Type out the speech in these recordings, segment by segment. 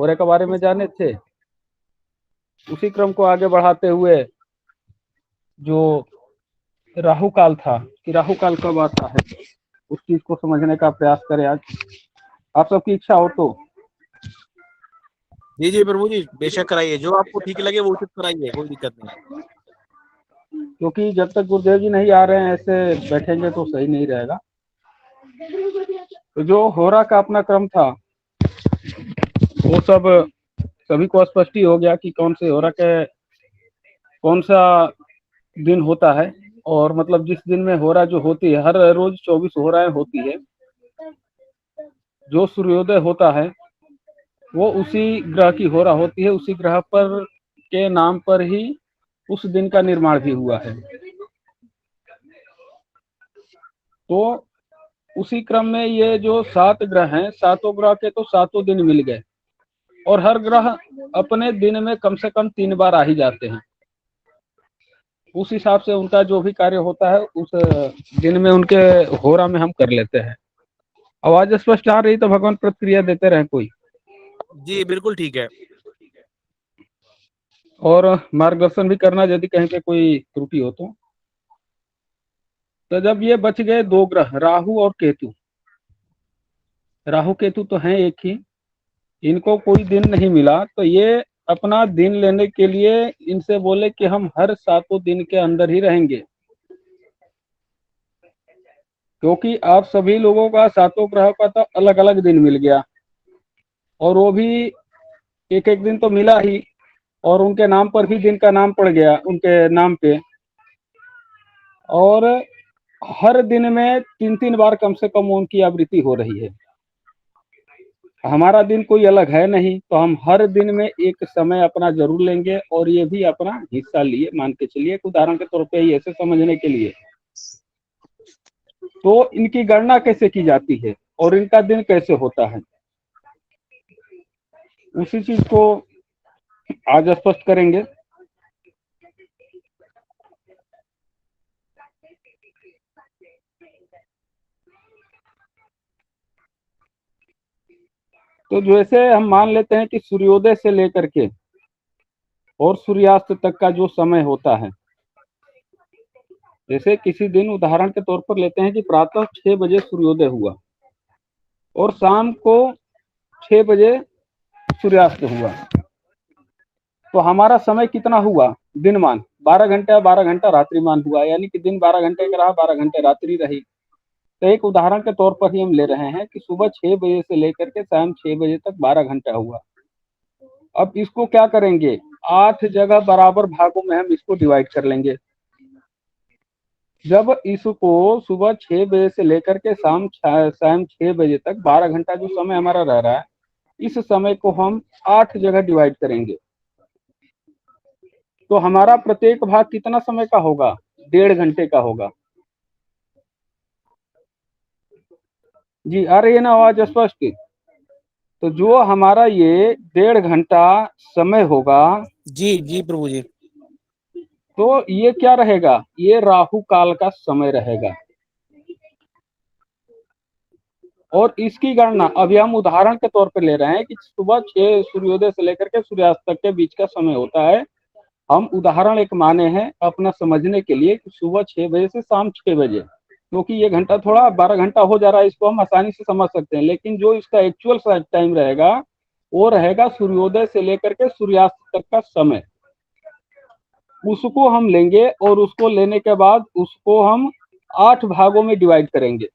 होरे के बारे में जाने थे। उसी क्रम को आगे बढ़ाते हुए जो राहु काल था कि राहु काल कब आता है, उस चीज को समझने का प्रयास करें आज, आप सबकी इच्छा हो तो। जी जी प्रभु जी, बेशक कराइए, जो आपको ठीक लगे वो उचित कराइए, कोई दिक्कत नहीं। क्योंकि जब तक गुरुदेव जी नहीं आ रहे हैं ऐसे बैठेंगे तो सही नहीं रहेगा। तो जो होरा का अपना क्रम था वो सब सभी को स्पष्ट ही हो गया कि कौन से होरा के कौन सा दिन होता है। और मतलब जिस दिन में होरा जो होती है, हर रोज 24 होराएं होती है। जो सूर्योदय होता है वो उसी ग्रह की होरा होती है, उसी ग्रह पर के नाम पर ही उस दिन का निर्माण भी हुआ है। तो उसी क्रम में ये जो 7 ग्रह हैं, सातों ग्रह के तो सातों दिन मिल गए, और हर ग्रह अपने दिन में कम से कम 3 बार आ ही जाते हैं। उस हिसाब से उनका जो भी कार्य होता है उस दिन में उनके होरा में हम कर लेते हैं। आवाज स्पष्ट आ रही तो भगवान प्रतिक्रिया देते रहे कोई, जी बिल्कुल ठीक है। और मार्गदर्शन भी करना यदि कहीं पे कोई त्रुटि हो तो जब ये बच गए 2 ग्रह राहु और केतु, राहु केतु तो हैं एक ही, इनको कोई दिन नहीं मिला, तो ये अपना दिन लेने के लिए इनसे बोले कि हम हर 7 दिन के अंदर ही रहेंगे। क्योंकि आप सभी लोगों का 7 ग्रह का तो अलग अलग दिन मिल गया, और वो भी एक एक दिन तो मिला ही, और उनके नाम पर भी दिन का नाम पड़ गया उनके नाम पे। और हर दिन में 3-3 बार कम से कम उनकी आवृत्ति हो रही है। हमारा दिन कोई अलग है नहीं, तो हम हर दिन में एक समय अपना जरूर लेंगे, और ये भी अपना हिस्सा लिए मान के चलिए, उदाहरण के तौर पे ही ऐसे समझने के लिए। तो इनकी गणना कैसे की जाती है और इनका दिन कैसे होता है, उसी चीज को आज स्पष्ट करेंगे। तो जैसे हम मान लेते हैं कि सूर्योदय से लेकर के और सूर्यास्त तक का जो समय होता है, जैसे किसी दिन उदाहरण के तौर पर लेते हैं कि प्रातः 6 बजे सूर्योदय हुआ और शाम को 6 बजे सूर्यास्त हुआ, तो हमारा समय कितना हुआ, दिनमान 12 घंटे, 12 घंटा रात्रिमान हुआ, यानी कि दिन 12 घंटे का रहा, 12 घंटे रात्रि रही। तो एक उदाहरण के तौर पर ही हम ले रहे हैं कि सुबह 6 बजे से लेकर के शाम 6 बजे तक 12 घंटा हुआ। अब इसको क्या करेंगे, 8 जगह बराबर भागों में हम इसको डिवाइड कर लेंगे। जब इसको सुबह 6 बजे से लेकर के शाम 6 बजे तक 12 घंटा जो समय हमारा रह रहा है, इस समय को हम 8 जगह डिवाइड करेंगे, तो हमारा प्रत्येक भाग कितना समय का होगा, 1.5 घंटे का होगा। जी आ रही है ना आवाज स्पष्ट। तो जो हमारा ये 1.5 घंटा समय होगा, जी जी प्रभु जी। तो ये क्या रहेगा, ये राहु काल का समय रहेगा। और इसकी गणना अभी हम उदाहरण के तौर पर ले रहे हैं कि सुबह 6 सूर्योदय से लेकर के सूर्यास्त तक के बीच का समय होता है। हम उदाहरण एक माने हैं अपना समझने के लिए कि सुबह 6 बजे से शाम 6 बजे, क्योंकि ये घंटा थोड़ा 12 घंटा हो जा रहा है, इसको हम आसानी से समझ सकते हैं। लेकिन जो इसका एक्चुअल टाइम रहेगा वो रहेगा सूर्योदय से लेकर के सूर्यास्त तक का समय, उसको हम लेंगे और उसको लेने के बाद उसको हम 8 भागों में डिवाइड करेंगे।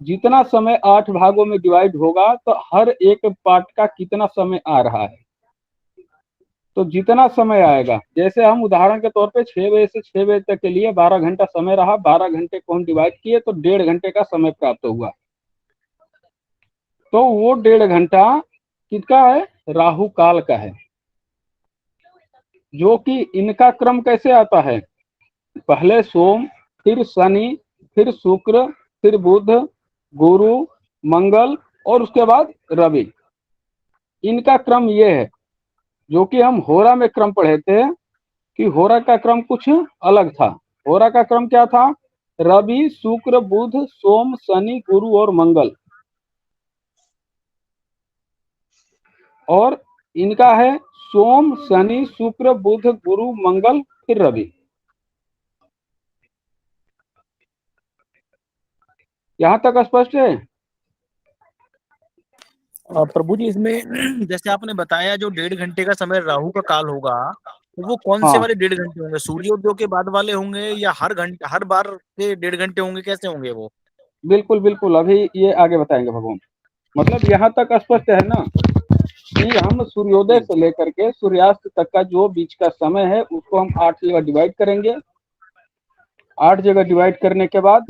जितना समय 8 भागों में डिवाइड होगा तो हर एक पार्ट का कितना समय आ रहा है, तो जितना समय आएगा, जैसे हम उदाहरण के तौर पे 6 बजे से 6 बजे तक के लिए 12 घंटा समय रहा, 12 घंटे को हम डिवाइड किए तो 1.5 घंटे का समय प्राप्त हुआ। तो वो 1.5 घंटा किसका है, राहु काल का है। जो कि इनका क्रम कैसे आता है, पहले सोम, फिर शनि, फिर शुक्र, फिर बुध, गुरु, मंगल और उसके बाद रवि। इनका क्रम ये है, जो कि हम होरा में क्रम पढ़े थे कि होरा का क्रम कुछ अलग था। होरा का क्रम क्या था, रवि, शुक्र, बुध, सोम, शनि, गुरु और मंगल। और इनका है सोम, शनि, शुक्र, बुध, गुरु, मंगल, फिर रवि। यहाँ तक स्पष्ट है? प्रभु जी इसमें जैसे आपने बताया जो 1.5 घंटे का समय राहु का काल होगा, तो वो कौन से हाँ, वाले 1.5 घंटे होंगे? सूर्योदय के बाद वाले होंगे या हर बार के 1.5 घंटे होंगे? कैसे होंगे वो? बिल्कुल बिल्कुल, अभी ये आगे बताएंगे भगवान। मतलब यहाँ तक स्पष्ट है ना कि हम सूर्योदय से लेकर के सूर्यास्त तक का जो बीच का समय है उसको हम 8 जगह डिवाइड करेंगे। 8 जगह डिवाइड करने के बाद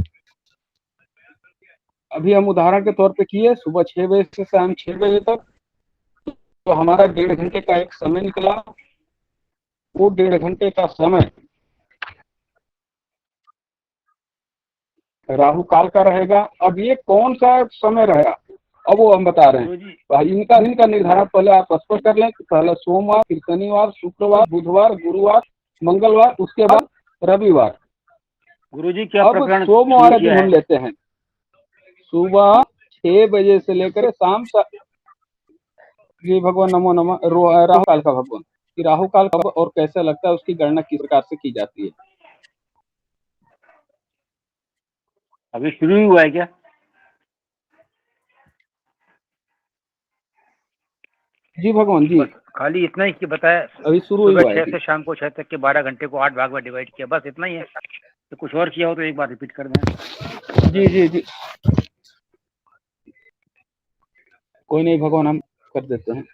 अभी हम उदाहरण के तौर पे किए सुबह 6 बजे से शाम 6 बजे तक, तो हमारा 1.5 घंटे का एक समय निकला। वो 1.5 घंटे का समय राहु काल का रहेगा। अब ये कौन सा समय रहेगा अब वो हम बता रहे हैं। इनका निर्धारण पहले आप स्पष्ट कर लें कि पहले सोमवार, फिर शनिवार, शुक्रवार, बुधवार, गुरुवार, मंगलवार, उसके बाद रविवार। गुरुजी क्या अब प्रकरण सोमवार किया दिन है? हम लेते हैं सुबह 6 बजे से लेकर शाम तक। जी भगवान नमो नमः। राहु काल का भगवान कि राहु काल कब और कैसे लगता है, उसकी गणना किस प्रकार से की जाती है? अभी शुरू ही हुआ है क्या? जी भगवान जी, बस खाली इतना ही कि बताया अभी शुरू ही सुबह हुआ है 6 जी। से शाम को 6 तक के 12 घंटे को 8 भाग में डिवाइड किया, बस इतना ही है? तो कुछ और किया हो तो एक बार रिपीट कर दें। जी जी जी, कोई नहीं भगवान, हम कर देते हैं।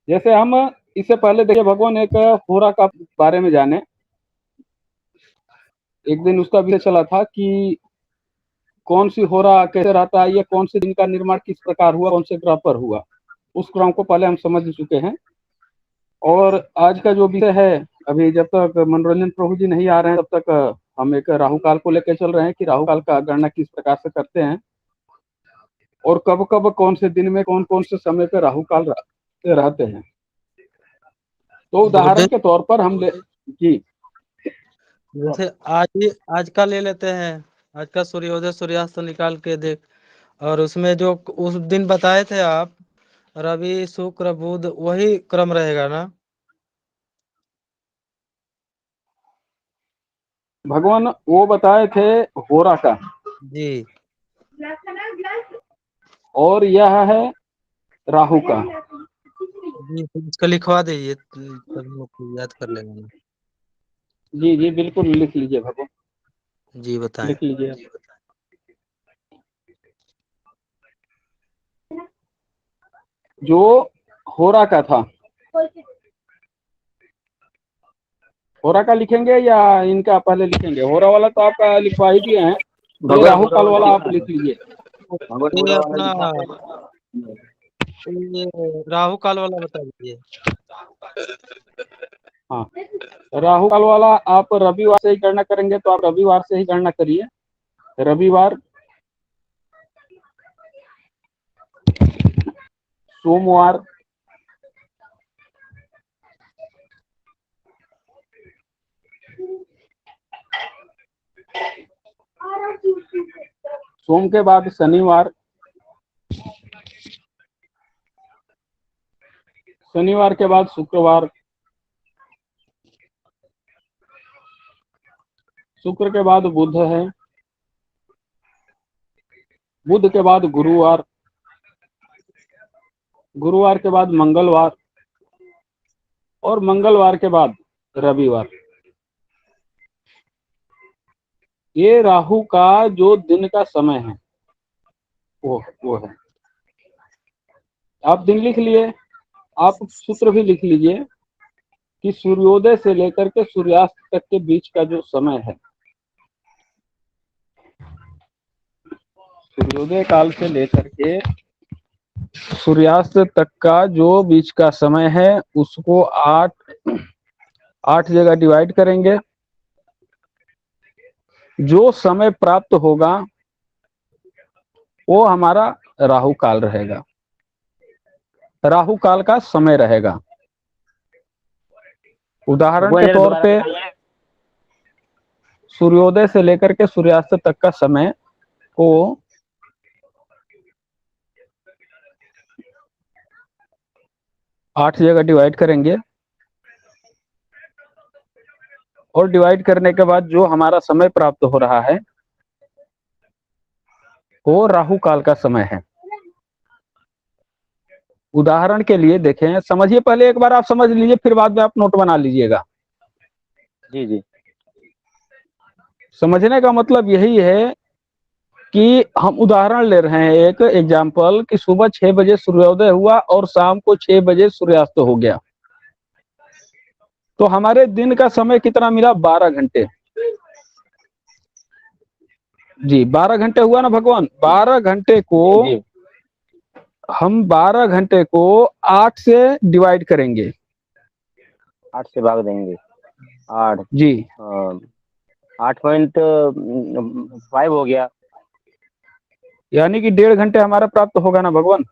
जैसे हम इससे पहले देखिए भगवान एक होरा का बारे में जाने। एक दिन उसका विषय चला था कि कौन सी होरा कैसे रहता है, ये कौन से दिन का निर्माण किस प्रकार हुआ, कौन से ग्रह पर हुआ, उस क्रम को पहले हम समझ चुके हैं। और आज का जो विषय है, अभी जब तक मनोरंजन प्रभु जी नहीं आ रहे हैं तब तक हम एक राहु काल को लेकर चल रहे हैं कि राहु काल का गणना किस प्रकार से करते हैं और कब कब कौन से दिन में कौन कौन से समय पे राहु काल रहते हैं। तो उदाहरण गुरुदेव के तौर पर हम ले जी जैसे आज का ले लेते हैं। आज का सूर्योदय सूर्यास्त निकाल के देख, और उसमें जो उस दिन बताए थे आप, रवि शुक्र बुध, वही क्रम रहेगा ना? भगवान वो बताए थे होरा का, जी और यह है राहु का। जी, तो इसको लिखवा दीजिए तो हम लोग को याद कर लेंगे। जी जी बिल्कुल, लिख लीजिए भगवान, जी बताएं। लिख लीजिए। जो होरा का था, होरा का लिखेंगे या इनका पहले लिखेंगे? होरा वाला तो आपका लिखवा ही दिए हैं, ये राहु काल वाला आप लिख लीजिए। ये अपना ये राहु काल वाला बता दीजिए। हाँ, राहु काल वाला आप रविवार से ही गणना करेंगे तो आप रविवार से ही गणना करिए। रविवार, सोमवार, सोम के बाद शनिवार, शनिवार के बाद शुक्रवार, शुक्र के बाद बुध है, बुध के बाद गुरुवार, गुरुवार के बाद मंगलवार, और मंगलवार के बाद रविवार। ये राहु का जो दिन का समय है वो है। आप दिन लिख लिए, आप सूत्र भी लिख लीजिए कि सूर्योदय से लेकर के सूर्यास्त तक के बीच का जो समय है, सूर्योदय काल से लेकर के सूर्यास्त तक का जो बीच का समय है उसको 8 जगह डिवाइड करेंगे। जो समय प्राप्त होगा वो हमारा राहु काल रहेगा, राहु काल का समय रहेगा। उदाहरण के तौर पे सूर्योदय से लेकर के सूर्यास्त तक का समय को 8 जगह डिवाइड करेंगे और डिवाइड करने के बाद जो हमारा समय प्राप्त हो रहा है वो राहु काल का समय है। उदाहरण के लिए देखें, समझिए, पहले एक बार आप समझ लीजिए, फिर बाद में आप नोट बना लीजिएगा। जी जी। समझने का मतलब यही है कि हम उदाहरण ले रहे हैं, एक एग्जाम्पल, कि सुबह 6 बजे सूर्योदय हुआ और शाम को 6 बजे सूर्यास्त हो गया, तो हमारे दिन का समय कितना मिला? 12 घंटे। जी, 12 घंटे हुआ ना भगवान। 12 घंटे को जी हम 12 घंटे को 8 से डिवाइड करेंगे। 8 से भाग देंगे। 8 जी 8.5 हो गया। यानी कि 1.5 घंटे हमारा प्राप्त होगा ना भगवान।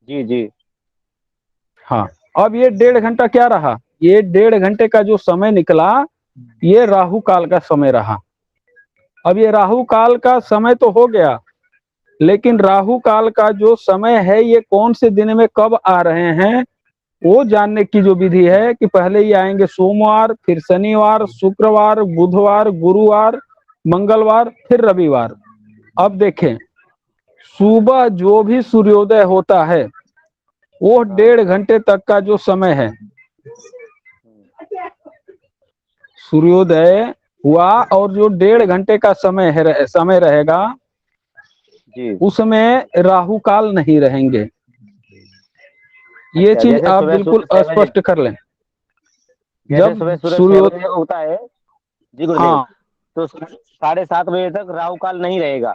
जी जी। हाँ, अब ये 1.5 घंटा क्या रहा? ये 1.5 घंटे का जो समय निकला, ये राहु काल का समय रहा। अब ये राहु काल का समय तो हो गया, लेकिन राहु काल का जो समय है ये कौन से दिन में कब आ रहे हैं, वो जानने की जो विधि है कि पहले ही आएंगे सोमवार, फिर शनिवार, शुक्रवार, बुधवार, गुरुवार, मंगलवार, फिर रविवार। अब देखें, सुबह जो भी सूर्योदय होता है वो 1.5 घंटे तक का जो समय है, सूर्योदय हुआ और जो 1.5 घंटे का समय रहेगा, जी उसमें राहु काल नहीं रहेंगे। ये अच्छा, चीज जैसे आप सुबह बिल्कुल 6 बजे, स्पष्ट कर लें। जैसे सुबह सूरज 6 सूर्योदय, बजे होता है जी गुरुदेव, हाँ, तो 7:30 बजे तक राहु काल नहीं रहेगा।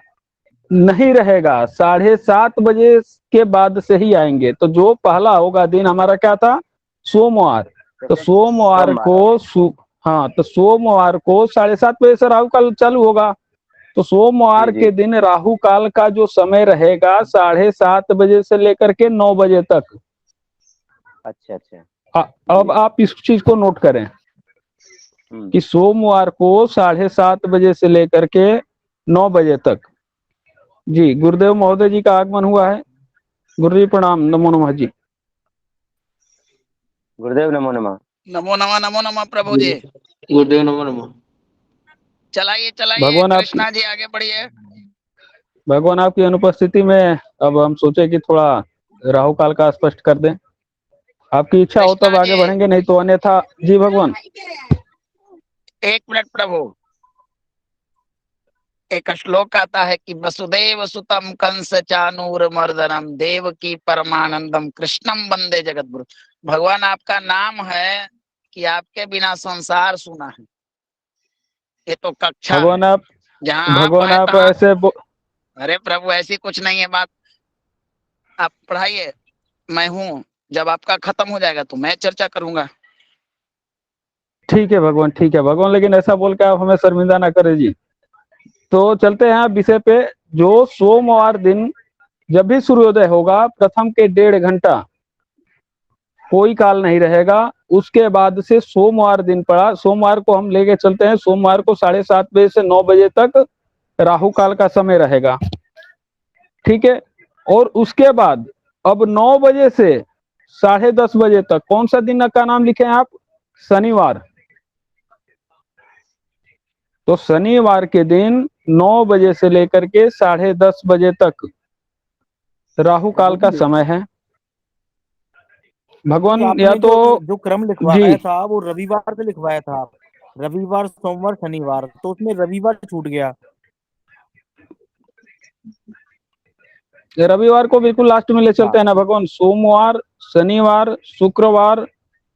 नहीं रहेगा। 7:30 बजे के बाद से ही आएंगे। तो जो पहला होगा दिन हमारा क्या था? सोमवार। तो जैसे सोमवार सोमवार। को हाँ, तो सोमवार को 7:30 बजे से राहु काल चालू होगा। तो सोमवार जी जी। के दिन राहु काल का जो समय रहेगा 7:30 बजे से लेकर के 9 बजे तक। अच्छा अच्छा। अब आप इस चीज को नोट करें कि सोमवार को 7:30 बजे से लेकर के 9 बजे तक। जी, गुरुदेव महोदय जी का आगमन हुआ है। गुरु जी प्रणाम, नमो नमः जी। गुरुदेव नमो नमः। नमो नमः प्रभु जी। गुरुदेव नमो नमः। चलाइए भगवान आपकी कृष्णा जी, आगे बढ़िए। भगवान आपकी अनुपस्थिति में अब हम सोचे कि थोड़ा राहु काल का स्पष्ट कर दें। आपकी इच्छा हो तब कृष्णा आगे जी, बढ़ेंगे, नहीं तो अन्यथा। जी भगवान। 1 मिनट प्रभु। एक श्लोक आता है कि वसुदेव सुतम कंस चानूर मर्दनम देवकी परमानंदम कृष्णम वंदे जगतगुरु। भगवान, आपका नाम है कि आपके बिना संसार सुना है। ये तो कक्षा है भगवान आप जहाँ आप भगवान है आप तहाँ। ऐसे अरे प्रभु, ऐसी कुछ नहीं है बात। आप पढ़ाइए, मैं हूँ। जब आपका खत्म हो जाएगा तो मैं चर्चा करूंगा। ठीक है भगवान, ठीक है भगवान, लेकिन ऐसा बोल के आप हमें शर्मिंदा ना करें जी। तो चलते हैं विषय पे। जो सोमवार दिन जब भी सूर्योदय होगा, प्रथम के 1.5 घंटा कोई काल नहीं रहेगा। उसके बाद से सोमवार दिन पड़ा, सोमवार को हम लेके चलते हैं। सोमवार को 7:30 बजे से 9 बजे तक राहु काल का समय रहेगा, ठीक है। और उसके बाद अब 9 बजे से 10:30 बजे तक कौन सा दिन का नाम लिखे हैं आप? शनिवार। तो शनिवार के दिन 9 बजे से लेकर के 10:30 बजे तक राहु काल का समय है भगवान। आपने या तो जो क्रम जी, लिखवाया था वो रविवार से लिखवाया था। रविवार, सोमवार, शनिवार, तो उसमें रविवार छूट गया। रविवार को बिल्कुल लास्ट में ले चलते हैं ना भगवान। सोमवार, शनिवार, शुक्रवार,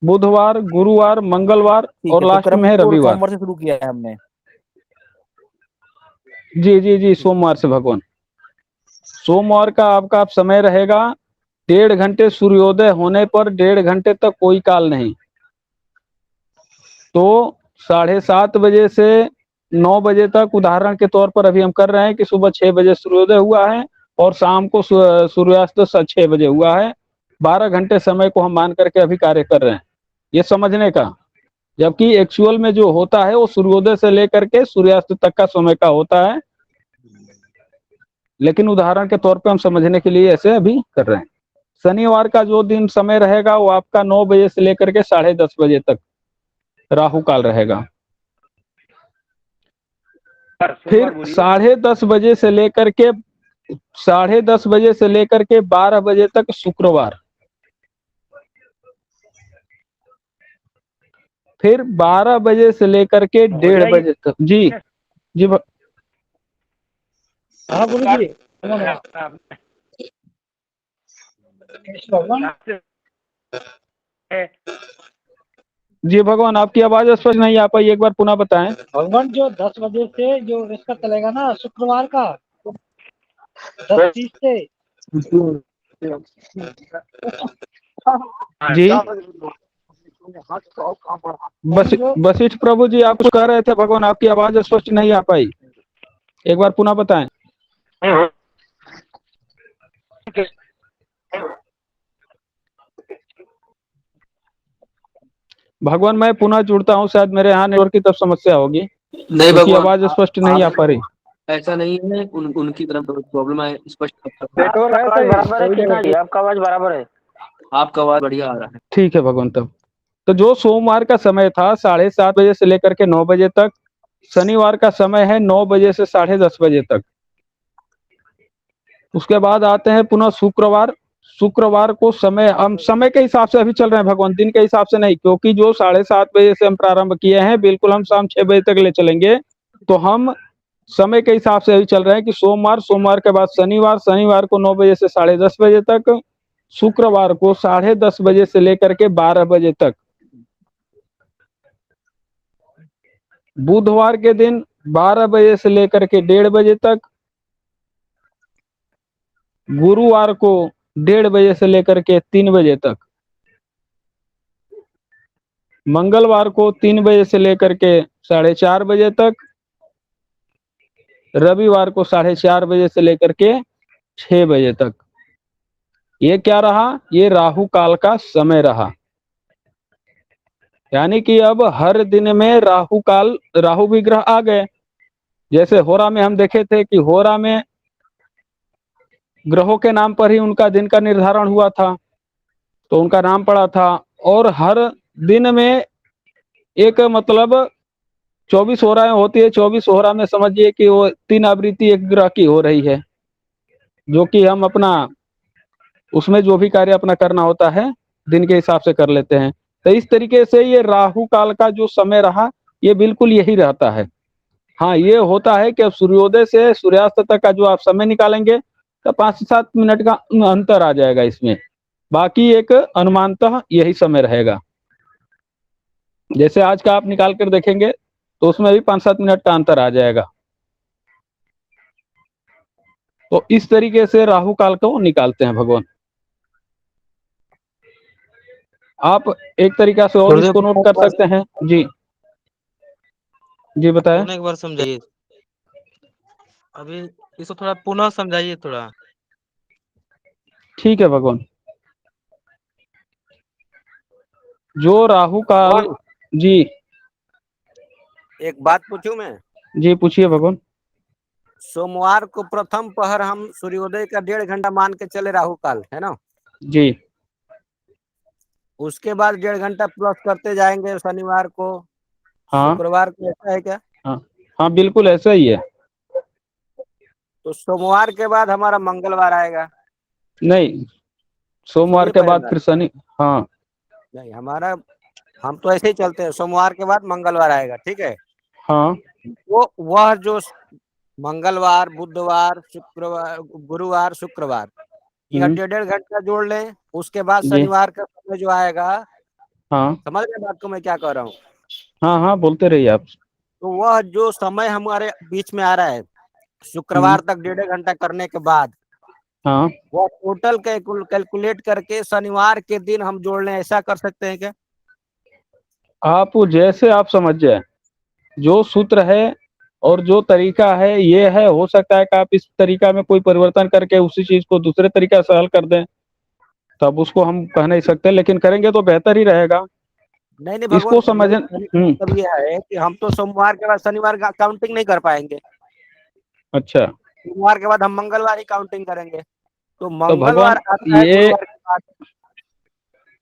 बुधवार, गुरुवार, मंगलवार ठीक और है, तो लास्ट क्रम में है तो रविवार। सोमवार से शुरू किया है हमने। जी जी जी, सोमवार से भगवान। सोमवार का आपका आप समय रहेगा 1.5 घंटे। सूर्योदय होने पर 1.5 घंटे तक कोई काल नहीं। तो 7:30 बजे से 9 बजे तक, उदाहरण के तौर पर अभी हम कर रहे हैं कि सुबह 6 बजे सूर्योदय हुआ है और शाम को सूर्यास्त 6 बजे हुआ है। 12 घंटे समय को हम मान करके अभी कार्य कर रहे हैं, ये समझने का। जबकि एक्चुअल में जो होता है वो सूर्योदय से लेकर के सूर्यास्त तक का समय का होता है, लेकिन उदाहरण के तौर पे हम समझने के लिए ऐसे अभी कर रहे हैं। शनिवार का जो दिन समय रहेगा वो आपका 9 बजे से लेकर के 10:30 बजे तक राहु काल रहेगा। फिर 10:30 बजे से लेकर के 12 बजे तक शुक्रवार। फिर 12 बजे से लेकर के 1:30 बजे तक। जी जी हाँ बोलो जी। जी भगवान, आपकी आवाज स्पष्ट नहीं आ पाई, एक बार पुनः बताएं। भगवान जो 10 बजे से जो इसका चलेगा ना शुक्रवार का 10:30 से जी वशिष्ठ प्रभु जी, आप कुछ कह रहे थे भगवान, आपकी आवाज स्पष्ट नहीं आ पाई, एक बार पुनः बताएं। भगवान मैं पुनः जुड़ता हूँ, शायद मेरे यहाँ नेटवर्क की तरफ समस्या होगी, नहीं उनकी भगवान, आवाज स्पष्ट नहीं आ पा रही। ऐसा नहीं है, उनकी तरफ प्रॉब्लम है, स्पष्ट नेटवर्क आवाज बराबर है कितना जी? आपका आवाज बराबर है, आपका आवाज बढ़िया आ रहा है। ठीक है भगवान। तब तो जो सोमवार का समय था 7:30 बजे से लेकर के 9 बजे तक, शनिवार का समय है 9 बजे से 10:30 बजे तक। उसके बाद आते हैं पुनः शुक्रवार। शुक्रवार को समय हम समय के हिसाब से अभी चल रहे हैं भगवान, दिन के हिसाब से नहीं, क्योंकि जो 7:30 बजे से हम प्रारंभ किए हैं बिल्कुल हम शाम 6 बजे तक ले चलेंगे, तो हम समय के हिसाब से अभी चल रहे हैं कि सोमवार, सोमवार के बाद शनिवार, शनिवार को 9 बजे से 10:30 बजे तक, शुक्रवार को 10:30 बजे से लेकर के 12 बजे तक, बुधवार के दिन 12 बजे से लेकर के 1:30 बजे तक, गुरुवार को 1:30 बजे से लेकर के 3 बजे तक, मंगलवार को 3 बजे से लेकर के 4:30 बजे तक, रविवार को 4:30 बजे से लेकर के 6 बजे तक। ये क्या रहा? ये राहु काल का समय रहा। यानी कि अब हर दिन में राहु काल, राहु विग्रह आ गए। जैसे होरा में हम देखे थे कि होरा में ग्रहों के नाम पर ही उनका दिन का निर्धारण हुआ था, तो उनका नाम पड़ा था। और हर दिन में एक मतलब 24 होराएं होती है, 24 होरा में समझिए कि वो 3 आवृत्ति एक ग्रह की हो रही है, जो कि हम अपना उसमें जो भी कार्य अपना करना होता है दिन के हिसाब से कर लेते हैं। तो इस तरीके से ये राहु काल का जो समय रहा ये बिल्कुल यही रहता है। हाँ, ये होता है कि अब सूर्योदय से सूर्यास्त तक का जो आप समय निकालेंगे तो 5 से 7 मिनट का अंतर आ जाएगा इसमें, बाकी एक अनुमानतः यही समय रहेगा। जैसे आज का आप निकाल कर देखेंगे तो उसमें भी 5-7 मिनट का अंतर आ जाएगा। तो इस तरीके से राहु काल को निकालते हैं भगवान। आप एक तरीका से और इसको नोट कर सकते हैं। जी जी बताएं। एक बार समझाइए, अभी इसको थोड़ा पुनः समझाइए थोड़ा। ठीक है भगवान। जो राहु काल, जी एक बात पूछूं मैं? जी पूछिए भगवान। सोमवार को प्रथम पहर हम सूर्योदय का 1.5 घंटा मान के चले राहु काल, है ना? जी उसके बाद 1.5 घंटा प्लस करते जाएंगे शनिवार को, हाँ शुक्रवार को, ऐसा है क्या? हाँ हाँ बिल्कुल ऐसा ही है। तो सोमवार के बाद हमारा मंगलवार आएगा? नहीं, सोमवार के बाद फिर शनि। हाँ नहीं, हमारा हम तो ऐसे ही चलते हैं, सोमवार के बाद मंगलवार आएगा, ठीक है? हाँ वो वह जो मंगलवार, बुधवार, शुक्रवार, गुरुवार, शुक्रवार, यह 1.5 घंटा जोड़ लें। उसके बाद शनिवार का समय जो आएगा, हाँ समझ रहे बात को मैं क्या कह रहा हूँ? हाँ हाँ बोलते रहिए आप। तो वह जो समय हमारे बीच में आ रहा है शुक्रवार तक 1.5 घंटा करने के बाद, हाँ वो टोटल कैलकुलेट करके शनिवार के दिन हम जोड़ लें, ऐसा कर सकते हैं क्या? आप जैसे आप समझ जाए, जो सूत्र है और जो तरीका है ये है। हो सकता है कि आप इस तरीका में कोई परिवर्तन करके उसी चीज को दूसरे तरीका से हल कर दें, तब उसको हम कह नहीं सकते, लेकिन करेंगे तो बेहतर ही रहेगा। नहीं इसको समझ मतलब ये है कि हम तो सोमवार के बाद शनिवार का काउंटिंग नहीं कर पाएंगे। अच्छा, सोमवार के बाद हम मंगलवार ही काउंटिंग करेंगे। तो तो भगवान मंगलवार आता है ये गुरुवार के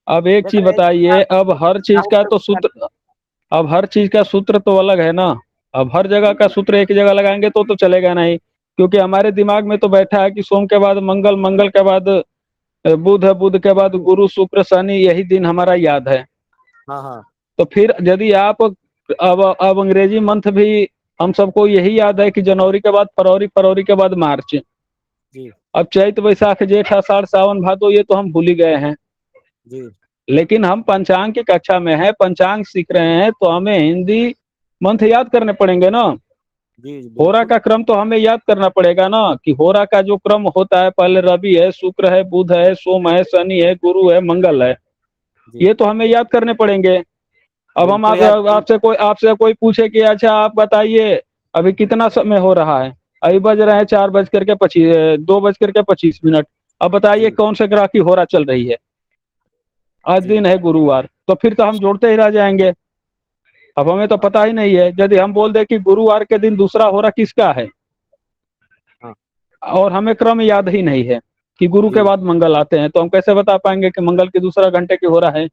अब एक चीज बताइए, अब हर चीज का तो सूत्र, अब हर चीज का सूत्र तो अलग है ना। अब हर जगह का सूत्र एक जगह लगाएंगे तो चलेगा नहीं, क्योंकि हमारे दिमाग में तो बैठा है कि सोम के बाद मंगल, मंगल के बाद बुध है, बुध के बाद गुरु शुक्र शनि, यही दिन हमारा याद है। हाँ हाँ तो फिर यदि आप अब अंग्रेजी मंथ भी हम सबको यही याद है कि जनवरी के बाद फरवरी, फरवरी के बाद मार्च। जी अब चैत वैशाख जेठ आषाढ़ सावन भादो ये तो हम भूल ही गए हैं। जी लेकिन हम पंचांग की कक्षा में हैं, पंचांग सीख रहे हैं, तो हमें हिंदी मंथ याद करने पड़ेंगे ना। जी होरा बिल्कुल। का क्रम तो हमें याद करना पड़ेगा ना, कि होरा का जो क्रम होता है, पहले रवि है, शुक्र है, बुध है, सोम है, शनि है, गुरु है, मंगल है, जी ये तो हमें याद करने पड़ेंगे। अब हम बिल्कुल यार। आपसे कोई पूछे कि अच्छा आप बताइए अभी कितना समय हो रहा है, अभी बज रहे हैं 2:25। अब बताइए जी कौन से ग्रह की होरा चल रही है। आज जी दिन है गुरुवार, तो फिर तो हम जोड़ते ही रह जाएंगे। अब हमें तो पता ही नहीं है, यदि हम बोल दे कि गुरुवार के दिन दूसरा होरा किसका है, हाँ और हमें क्रम याद ही नहीं है कि गुरु के जी बाद मंगल आते हैं, तो हम कैसे बता पाएंगे कि मंगल की दूसरा घंटे की होरा है।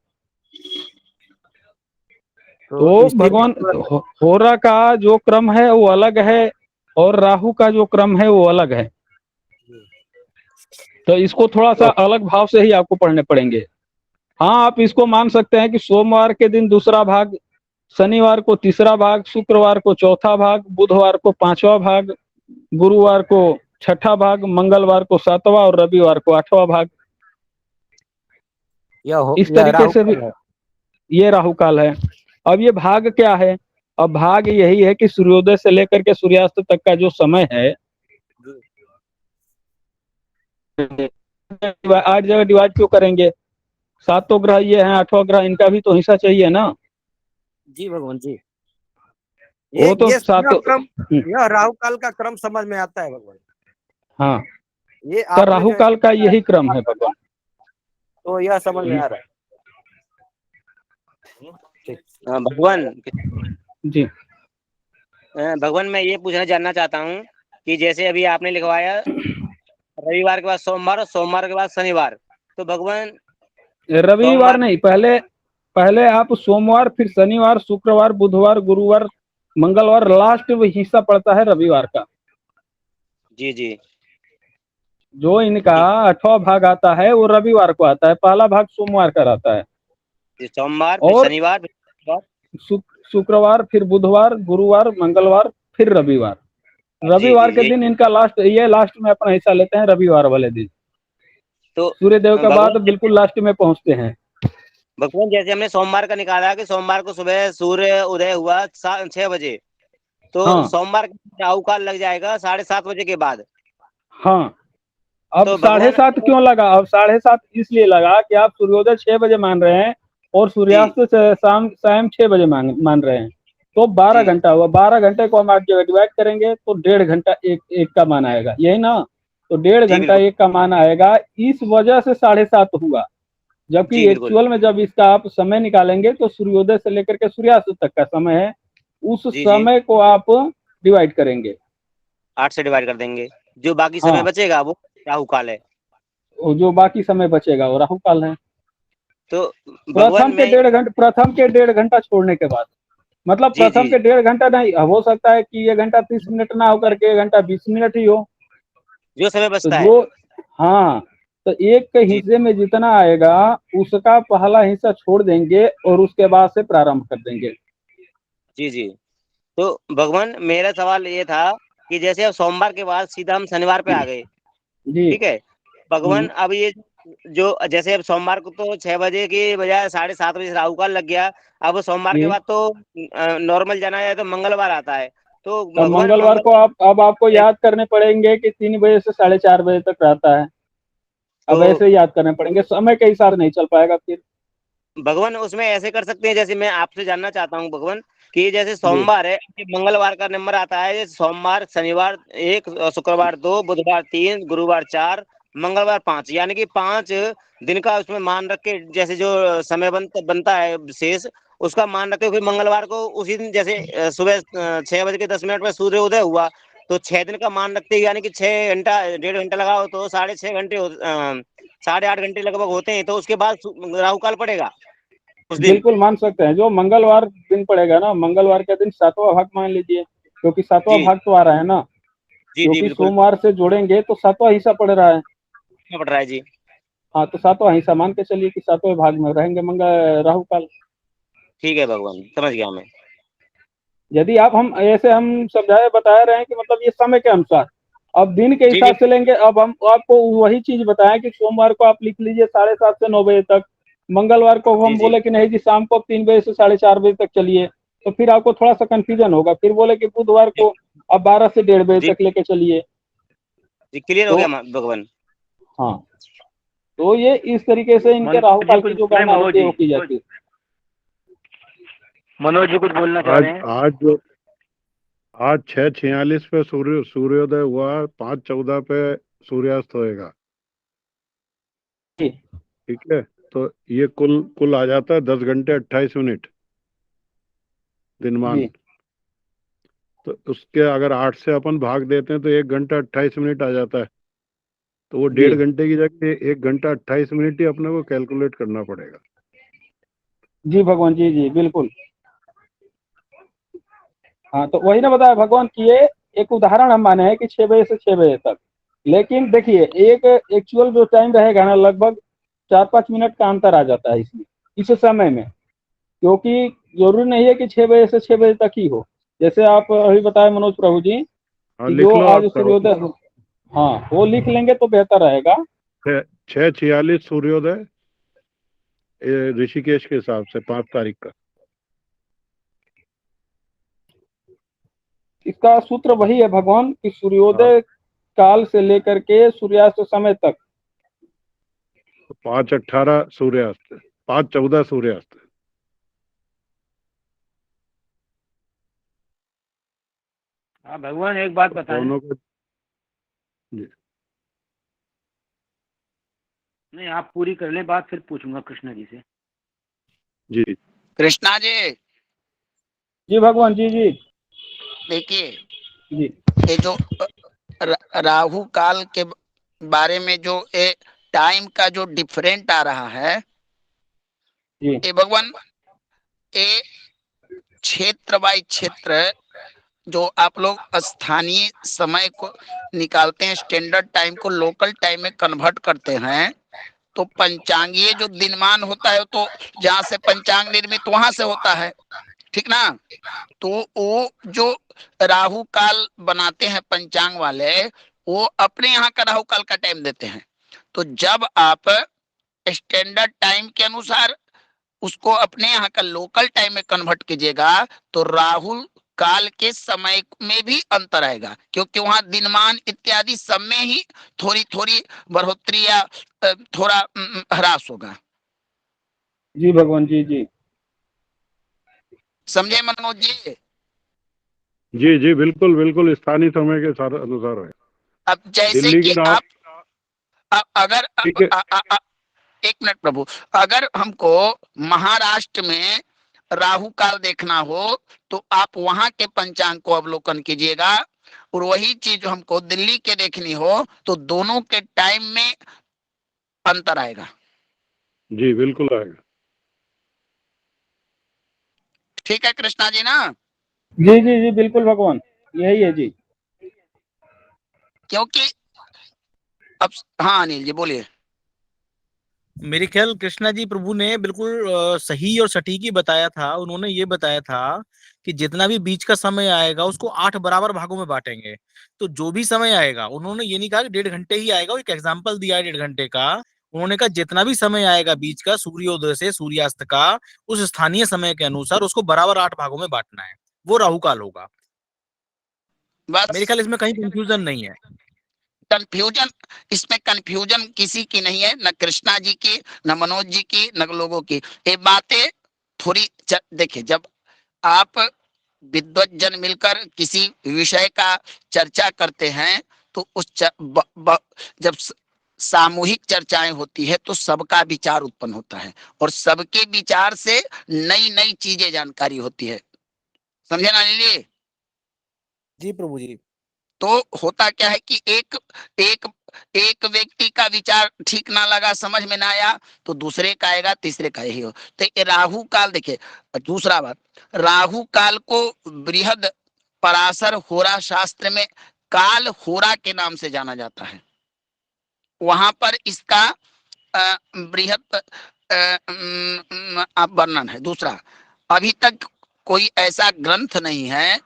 तो तो इसके भगवान होरा का जो क्रम है वो अलग है, और राहु का जो क्रम है वो अलग है। तो इसको थोड़ा सा अलग भाव से ही आपको पढ़ने पड़ेंगे। हाँ, आप इसको मान सकते हैं कि सोमवार के दिन दूसरा भाग, शनिवार को तीसरा भाग, शुक्रवार को चौथा भाग, बुधवार को पांचवा भाग, गुरुवार को छठा भाग, मंगलवार को सातवां और रविवार को आठवां भाग। इस यह तरीके राहु से भी काल है। ये राहु काल है। अब ये भाग क्या है? अब भाग यही है कि सूर्योदय से लेकर के सूर्यास्त तक का जो समय है, 8 जगह डिवाइड क्यों करेंगे? 7 ग्रह ये हैं, 8वां ग्रह इनका भी तो हिस्सा चाहिए ना। जी भगवान जी। वो तो ये सातों। क्रम, यह राहु काल का क्रम समझ में आता है भगवान। हाँ, ये तो आपने राहु जो काल का यही क्रम है भगवान। तो यह समझ में आ रहा है। भगवान जी भगवान मैं ये पूछना जानना चाहता हूँ कि जैसे अभी आपने लिखवाया रविवार के बाद सोमवार और सोमवार के बाद शनिवार, तो भगवान रविवार नहीं, पहले आप सोमवार, फिर शनिवार, शुक्रवार, बुधवार, गुरुवार, मंगलवार, लास्ट हिस्सा पड़ता है रविवार का। जी जी जो इनका ठीक, 8वां भाग आता है वो रविवार को आता है, पहला भाग सोमवार का रहता है, सोमवार फिर और शनिवार फिर शुक्रवार, फिर बुधवार, गुरुवार, मंगलवार, फिर रविवार। जी जी रविवार के यही। दिन इनका लास्ट में अपना हिस्सा लेते हैं, रविवार वाले दिन तो सूर्य देव के बाद भगवान बिल्कुल लास्ट में पहुंचते हैं। भगवान जैसे हमने सोमवार का निकाला कि सोमवार को सुबह सूर्य उदय हुआ 6 बजे, तो हाँ सोमवार का राहु काल लग जाएगा 7:30 बजे के बाद। हाँ। अब तो साढ़े भगवान सात क्यों लगा? अब 7:30 इसलिए लगा कि आप सूर्योदय 6 बजे मान रहे हैं और जी सूर्यास्त शाम शाम 6 बजे मान रहे हैं, तो 12 जी घंटा हुआ। 12 घंटे को हम 8 जगह डिवाइड करेंगे तो 1.5 घंटा एक का मान आएगा, यही ना। तो 1.5 घंटा बिल्कुल एक का मान आएगा, इस वजह से 7:30 हुआ। जबकि जी बिल्कुल एक्चुअल में जब इसका आप समय निकालेंगे तो सूर्योदय से लेकर के सूर्यास्त तक का समय है, उस जी जी समय को आप डिवाइड करेंगे। 8 से डिवाइड कर देंगे, जो बाकी समय हाँ, बचेगा वो राहु काल है। और जो बाकी समय बचेगा वो राहु काल है। तो भगवान मैं प्रथम के 1.5 घंटा छोड़ने के बाद, मतलब जी प्रथम जी के 1.5 घंटा नहीं, हो सकता है कि 1 घंटा 30 मिनट ना होकर के 1 घंटा 20 मिनट ही हो। जो समय तो बचता है। जो, हाँ, तो एक के जी हिस्से में जितना आएगा उसका पहला हिस्सा छोड़ देंगे और उसके बाद से प्रारंभ कर देंगे। जी जी तो भगवान मेरा सवाल ये था कि जैसे अब सोमवार के बाद सीधा हम शनिवार पे आ गए, जी। ठीक है भगवान। अब ये जो जैसे अब सोमवार को तो 6 बजे की बजाय 7:30 बजे से राहु काल लग गया। अब सोमवार के जी, बाद तो नॉर्मल जाना जाए तो मंगलवार आता है, तो तब भगवान मंगलवार को अब आपको याद करने पड़ेंगे कि 3 बजे से 4:30 बजे तक रहता है। अब तो ऐसे ही याद करने पड़ेंगे, समय के हिसाब से नहीं चल पाएगा फिर। भगवान उसमें ऐसे कर सकते हैं, जैसे मैं आपसे जानना चाहता हूँ भगवान कि जैसे जी सोमवार है कि मंगलवार का नंबर आता है सोमवार, शनिवार 1, शुक्रवार 2, बुधवार 3, गुरुवार 4, मंगलवार 5, यानी कि 5 दिन का उसमें मान रख के जैसे जो समय बनता है शेष, उसका मान रखते हुए फिर मंगलवार को उसी दिन जैसे सुबह 6:10 में सूर्य उदय हुआ, तो 6 दिन का मान रखते हुए यानी कि 6 घंटा 1.5 घंटा लगाओ तो 6.5 घंटे 8.5 घंटे लगभग होते हैं, तो उसके बाद राहु काल पड़ेगा उस दिन। बिल्कुल मान सकते हैं। जो मंगलवार दिन पड़ेगा ना, मंगलवार के दिन 7वां भाग मान लीजिए, क्योंकि 7वां जी भाग तो आ रहा है ना, जी जी क्योंकि बिल्कुल सोमवार से जोड़ेंगे तो 7वां हिस्सा पड़ रहा है। पड़ रहा है जी। हाँ, तो 7वां हिस्सा मान के चलिए कि 7वें भाग में रहेंगे राहु काल। ठीक है भगवान, समझ गया मैं। यदि आप हम ऐसे हम समझाए बता रहे हैं कि मतलब ये समय के अनुसार, अब दिन के ठीक हिसाब है से लेंगे। अब हम आपको वही चीज बताएं कि सोमवार को आप लिख लीजिए 7:30 से 9 बजे तक, मंगलवार को जी हम जी बोले कि नहीं जी शाम को 3 बजे से 4:30 बजे तक चलिए, तो फिर आपको थोड़ा सा कंफ्यूजन होगा। फिर बोले कि बुधवार को अब 12 से 1:30 बजे जी तक लेके चलिए। जी क्लियर हो तो गया भगवान। हाँ, तो ये इस तरीके से इनके राहु मनोज जी काल की कुछ जो बोल रहे हैं, गणना मनोज होती है वो जी की जाती है। मनोज जी कुछ बोलना चाह आज रहे हैं। आज 6:46 पे सूर्योदय हुआ, 5:14 पे सूर्यास्त होएगा। जी ठीक है, तो ये कुल कुल आ जाता है 10 घंटे 28 मिनट दिनमान। जी तो उसके अगर 8 से अपन भाग देते हैं तो 1 घंटा 28 मिनट आ जाता है। तो वो जी 1.5 घंटे की जगह 1 घंटा 28 मिनट ही अपने को कैलकुलेट करना पड़ेगा। जी भगवान, जी जी बिल्कुल। हाँ, तो वही ना बताया भगवान की ये एक उदाहरण हम माने हैं कि 6 बजे से 6 बजे तक। लेकिन देखिए, एक एक्चुअल जो टाइम रहेगा ना, लगभग 4-5 मिनट का अंतर आ जाता है इसमें, इस समय में। क्योंकि जरूरी नहीं है कि 6 बजे से 6 बजे तक ही हो। जैसे आप अभी बताए मनोज प्रभु जी हाँ, कि लिख जो लो आज आप सूर्योदय हो, हाँ वो लिख लेंगे तो बेहतर रहेगा। 6:46 सूर्योदय ऋषिकेश के हिसाब से 5 तारीख का। इसका सूत्र वही है भगवान कि हाँ, सूर्योदय काल से लेकर के सूर्यास्त समय तक। तो 5:18 सूर्यास्त, 5:14 सूर्यास्त। हाँ भगवान एक बात बताएं। दोनों का जी नहीं, आप पूरी कर लें बात, फिर पूछूंगा कृष्णा जी से। जी कृष्णा जी जी भगवान, जी जी देखिए, जी ये जो राहु काल के बारे में जो ये टाइम का जो डिफरेंट आ रहा है, जी ये भगवान ये क्षेत्र बाय क्षेत्र जो आप लोग स्थानीय समय को निकालते हैं, स्टैंडर्ड टाइम को लोकल टाइम में कन्वर्ट करते हैं, तो पंचांगीय जो दिनमान होता है तो जहां से पंचांग निर्मित वहां से होता है, ठीक ना। तो वो जो राहु काल बनाते हैं पंचांग वाले, वो अपने यहाँ का राहु काल का टाइम देते हैं। तो जब आप स्टैंडर्ड टाइम के अनुसार उसको अपने यहाँ का लोकल टाइम में कन्वर्ट कीजिएगा, तो राहु काल के समय में भी अंतर आएगा, क्योंकि वहां दिनमान इत्यादि सब में ही थोड़ी थोड़ी बढ़ोतरी या थोड़ा ह्रास होगा। जी भगवान, जी जी समझे मनोज जी? जी जी बिल्कुल बिल्कुल, स्थानीय समय के अनुसार है। अब जैसे दिल्ली कि के आप अगर ठीक है। एक मिनट प्रभु, अगर हमको महाराष्ट्र में राहु काल देखना हो तो आप वहां के पंचांग को अवलोकन कीजिएगा, और वही चीज हमको दिल्ली के देखनी हो तो दोनों के टाइम में अंतर आएगा। जी बिल्कुल आएगा। ठीक है कृष्णा जी ना? जी जी जी बिल्कुल भगवान, यही है जी। क्योंकि अब हाँ अनिल जी बोलिए। मेरे ख्याल कृष्णा जी प्रभु ने बिल्कुल सही और सटीक ही बताया था। उन्होंने ये बताया था कि जितना भी बीच का समय आएगा उसको 8 बराबर भागों में बांटेंगे। तो जो भी समय आएगा, उन्होंने ये नहीं कहा कि 1.5 घंटे ही आएगा। एक एग्जाम्पल दिया है 1.5 घंटे का। उन्होंने कहा जितना भी समय आएगा बीच का सूर्योदय से सूर्यास्त का, उस स्थानीय समय के अनुसार उसको बराबर 8 भागों में बांटना है, वो राहु काल होगा। मेरे बस ख्याल इसमें कहीं कंफ्यूजन नहीं है। कंफ्यूजन, इसमें कंफ्यूजन किसी की नहीं है, न कृष्णा जी की, न मनोज जी की, न लोगों की। ये बातें थोड़ी देखिए, जब आप विद्वज्जन मिलकर किसी विषय का चर्चा करते हैं तो जब सामूहिक चर्चाएं होती है तो सबका विचार उत्पन्न होता है, और सबके विचार से नई नई चीजें जानकारी होती है। समझे ना अनिल जी? जी प्रभु जी। तो होता क्या है कि एक एक एक व्यक्ति का विचार ठीक ना लगा, समझ में ना आया, तो दूसरे का आएगा, तीसरे का यही हो। तो ये राहु काल देखिए। दूसरा बात, राहु काल को बृहद पराशर होरा शास्त्र में काल होरा के नाम से जाना जाता है। वहां पर इसका बृहद वर्णन है। दूसरा, अभी तक कोई ऐसा ग्रंथ नहीं है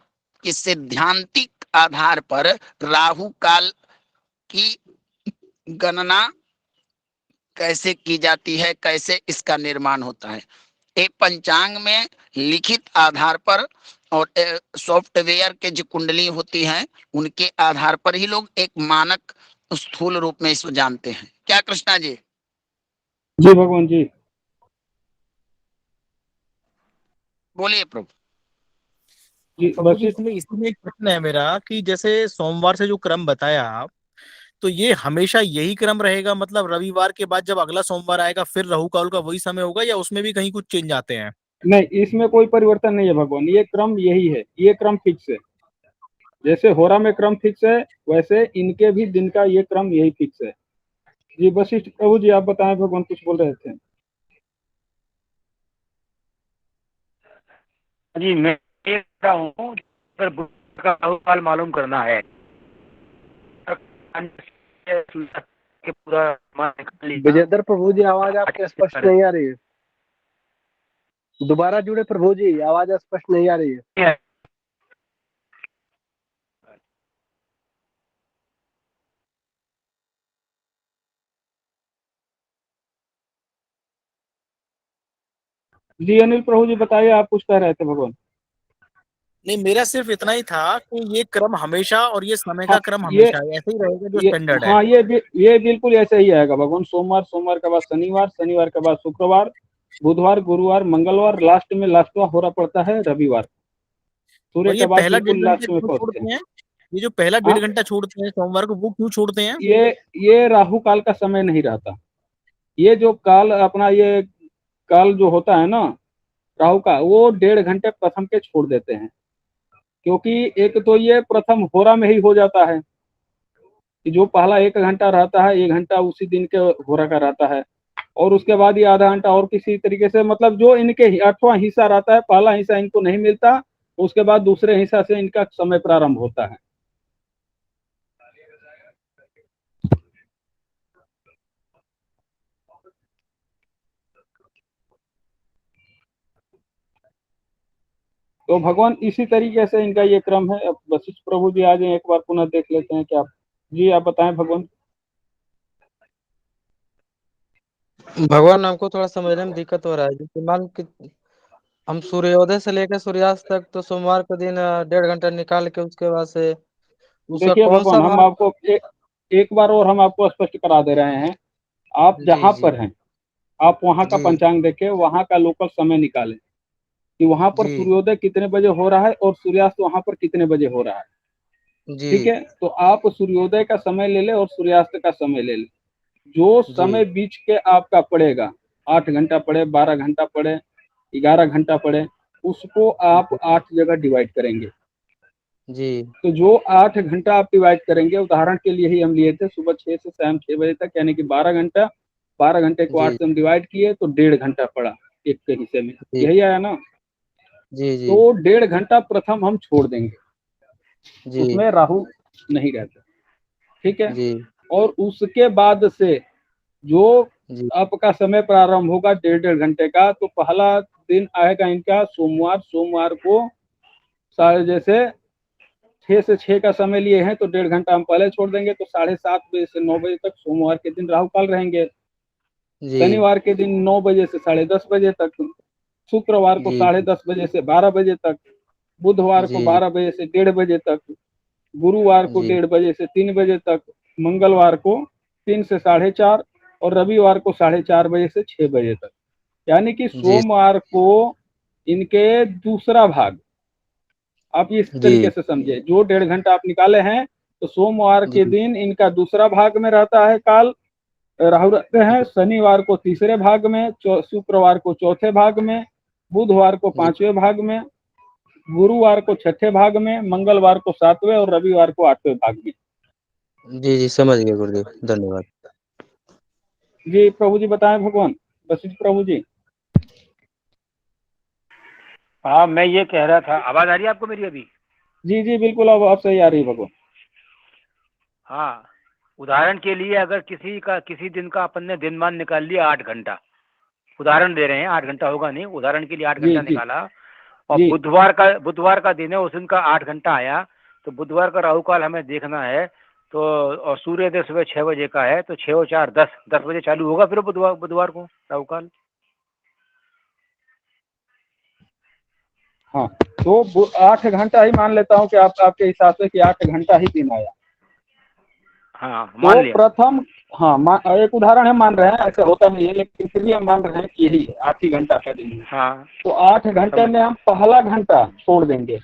कि सिद्धांतिक आधार पर राहु काल की गणना कैसे की जाती है, कैसे इसका निर्माण होता है। एक पंचांग में लिखित आधार पर और सॉफ्टवेयर के जो कुंडली होती हैं उनके आधार पर ही लोग एक मानक स्थूल रूप में इसको जानते हैं। क्या कृष्णा जी? जी भगवान जी। बोलिए प्रभु। जी प्रभु जी, वशिष्ठ इसमें एक प्रश्न है मेरा कि जैसे सोमवार से जो क्रम बताया आप, तो ये हमेशा यही क्रम रहेगा? मतलब रविवार के बाद जब अगला सोमवार आएगा फिर राहु काल का वही समय होगा, या उसमें भी कहीं कुछ चेंज आते हैं? नहीं, इसमें कोई परिवर्तन नहीं है भगवान, ये क्रम यही है, ये क्रम फिक्स है। जैसे होरा में क्रम फिक्स है वैसे इनके भी दिन का ये क्रम यही फिक्स है। जी वशिष्ठ प्रभु जी आप बताएं, भगवान कुछ बोल रहे थे। जी मैं देख रहा हूँ, अगर बुध का राहु काल मालूम करना है कि पूरा विजेंद्र प्रभु जी, आवाज आपकी स्पष्ट नहीं आ रही है। दोबारा जुड़े प्रभु जी, आवाज स्पष्ट नहीं आ रही है। जी अनिल प्रभु जी बताइए, आप कुछ कह रहे थे भगवान। नहीं, मेरा सिर्फ इतना ही था कि ये क्रम हमेशा, और ये समय का हाँ, क्रम ये हमेशा ऐसे ही रहेगा जो स्टैंडर्ड है? हाँ ये बिल्कुल ऐसे ही आएगा भगवान। सोमवार, सोमवार के बाद शनिवार, शनिवार के बाद शुक्रवार, बुधवार, गुरुवार, मंगलवार, लास्ट में लास्टवा होरा पड़ता है रविवार। सूर्य और के ये बाद पहला बिल्कुल 1.5 लास्ट घंटा में क्यों पहुंचते छोड़ते हैं। हैं? ये जो पहला हाँ? 1.5 घंटा छोड़ते हैं सोमवार को, वो क्यों छोड़ते हैं? ये राहु काल का समय नहीं रहता। ये जो काल अपना ये काल जो होता है ना राहु का, वो 1.5 घंटे प्रथम के छोड़ देते हैं। क्योंकि एक तो ये प्रथम होरा में ही हो जाता है कि जो पहला 1 घंटा रहता है, 1 घंटा उसी दिन के होरा का रहता है, और उसके बाद ये आधा घंटा और किसी तरीके से, मतलब जो इनके 8वां हिस्सा रहता है, पहला हिस्सा इनको नहीं मिलता, उसके बाद दूसरे हिस्सा से इनका समय प्रारंभ होता है। तो भगवान इसी तरीके से इनका ये क्रम है। अब वशिष्ठ प्रभु जी आ जाए, एक बार पुनः देख लेते हैं क्या। जी आप बताएं भगवान। भगवान हमको थोड़ा समझने में दिक्कत हो रहा है। जैसे मान कि हम सूर्योदय से लेकर सूर्यास्त तक तो सोमवार के दिन 1.5 घंटा निकाल के उसके बाद से उसका देखिए कौन सा भगवान, हम भाग? आपको एक बार और हम आपको स्पष्ट करा दे रहे हैं। आप जी जहां जी पर हैं, आप वहां का जी पंचांग देखें, वहां का लोकल समय निकालें कि वहां पर जी सूर्योदय कितने बजे हो रहा है और सूर्यास्त वहां पर कितने बजे हो रहा है। जी ठीक है, तो आप सूर्योदय का समय ले लें और सूर्यास्त का समय ले लें। जो जी समय बीच के आपका पड़ेगा, 8 घंटा पड़े, 12 घंटा पड़े, 11 घंटा पड़े, उसको आप 8 जगह डिवाइड करेंगे। जी तो जो 8 घंटा आप डिवाइड करेंगे, उदाहरण के लिए ही हम लिए थे, सुबह 6 से शाम 6 बजे तक, यानी कि 12 घंटा, 12 घंटे को 8 जी से हम डिवाइड किए तो 1.5 घंटा पड़ा एक के हिस्से में, जी यही आया ना। जी जी तो 1.5 घंटा प्रथम हम छोड़ देंगे, जी उसमें राहु नहीं रहता। ठीक है, जी और उसके बाद से जो जी आपका समय प्रारंभ होगा 1.5 घंटे का, तो पहला दिन आएगा इनका सोमवार। सोमवार को साढ़े जैसे 6 से 6 का समय लिए हैं तो 1.5 घंटा हम पहले छोड़ देंगे, तो 7:30 बजे से 9 बजे तक सोमवार के दिन राहु काल रहेंगे। जी शनिवार के दिन 9 बजे से 10:30 बजे तक, शुक्रवार को जी 10:30 बजे से 12 बजे तक, बुधवार को जी 12 बजे से 1:30 बजे तक, गुरुवार को जी 1:30 बजे से 3 बजे तक, मंगलवार को 3 से 4:30 और रविवार को 4:30 बजे से 6 बजे तक। यानी कि जी सोमवार को इनके दूसरा भाग, आप इस तरीके जी से समझे, जो 1.5 घंटा आप निकाले हैं, तो सोमवार के जी दिन इनका दूसरा भाग में रहता है काल, राहु रहते हैं। शनिवार को तीसरे भाग में, शुक्रवार को चौथे भाग में, बुधवार को 5वें भाग में, गुरुवार को 6ठे भाग में, मंगलवार को 7वें और रविवार को 8वें भाग में। जी जी समझ गए गुरुदेव, धन्यवाद। जी प्रभु जी बताएं भगवान वशिष्ठ प्रभु जी। हाँ, मैं ये कह रहा था, आवाज आ रही है आपको मेरी अभी? जी जी बिल्कुल, अब आप सही आ रही है भगवान। हाँ, उदाहरण के लिए अगर किसी दिन का अपन ने दिनमान निकाल लिया 8 घंटा, उदाहरण दे रहे हैं, 8 घंटा होगा नहीं, उदाहरण के लिए 8 जी घंटा जी निकाला, और जी बुधवार का दिन है, उस दिन का 8 घंटा आया, तो बुधवार का राहु काल हमें देखना है, तो और सूर्योदय सुबह 6 बजे का है, तो 6 और 4 10 बजे चालू होगा फिर बुधवार को राहु काल। हाँ, तो 8 घंटा ही मान लेता हूँ कि आपके हिसाब से कि 8 घंटा ही दिन आया। हाँ, तो मान लिया। प्रथम, हाँ एक उदाहरण हम मान रहे हैं, ऐसा होता नहीं है, लेकिन फिर भी हम मान रहे हैं कि यही 8 ही घंटा का दिन है। हाँ, तो 8 घंटे में हम पहला घंटा छोड़ देंगे,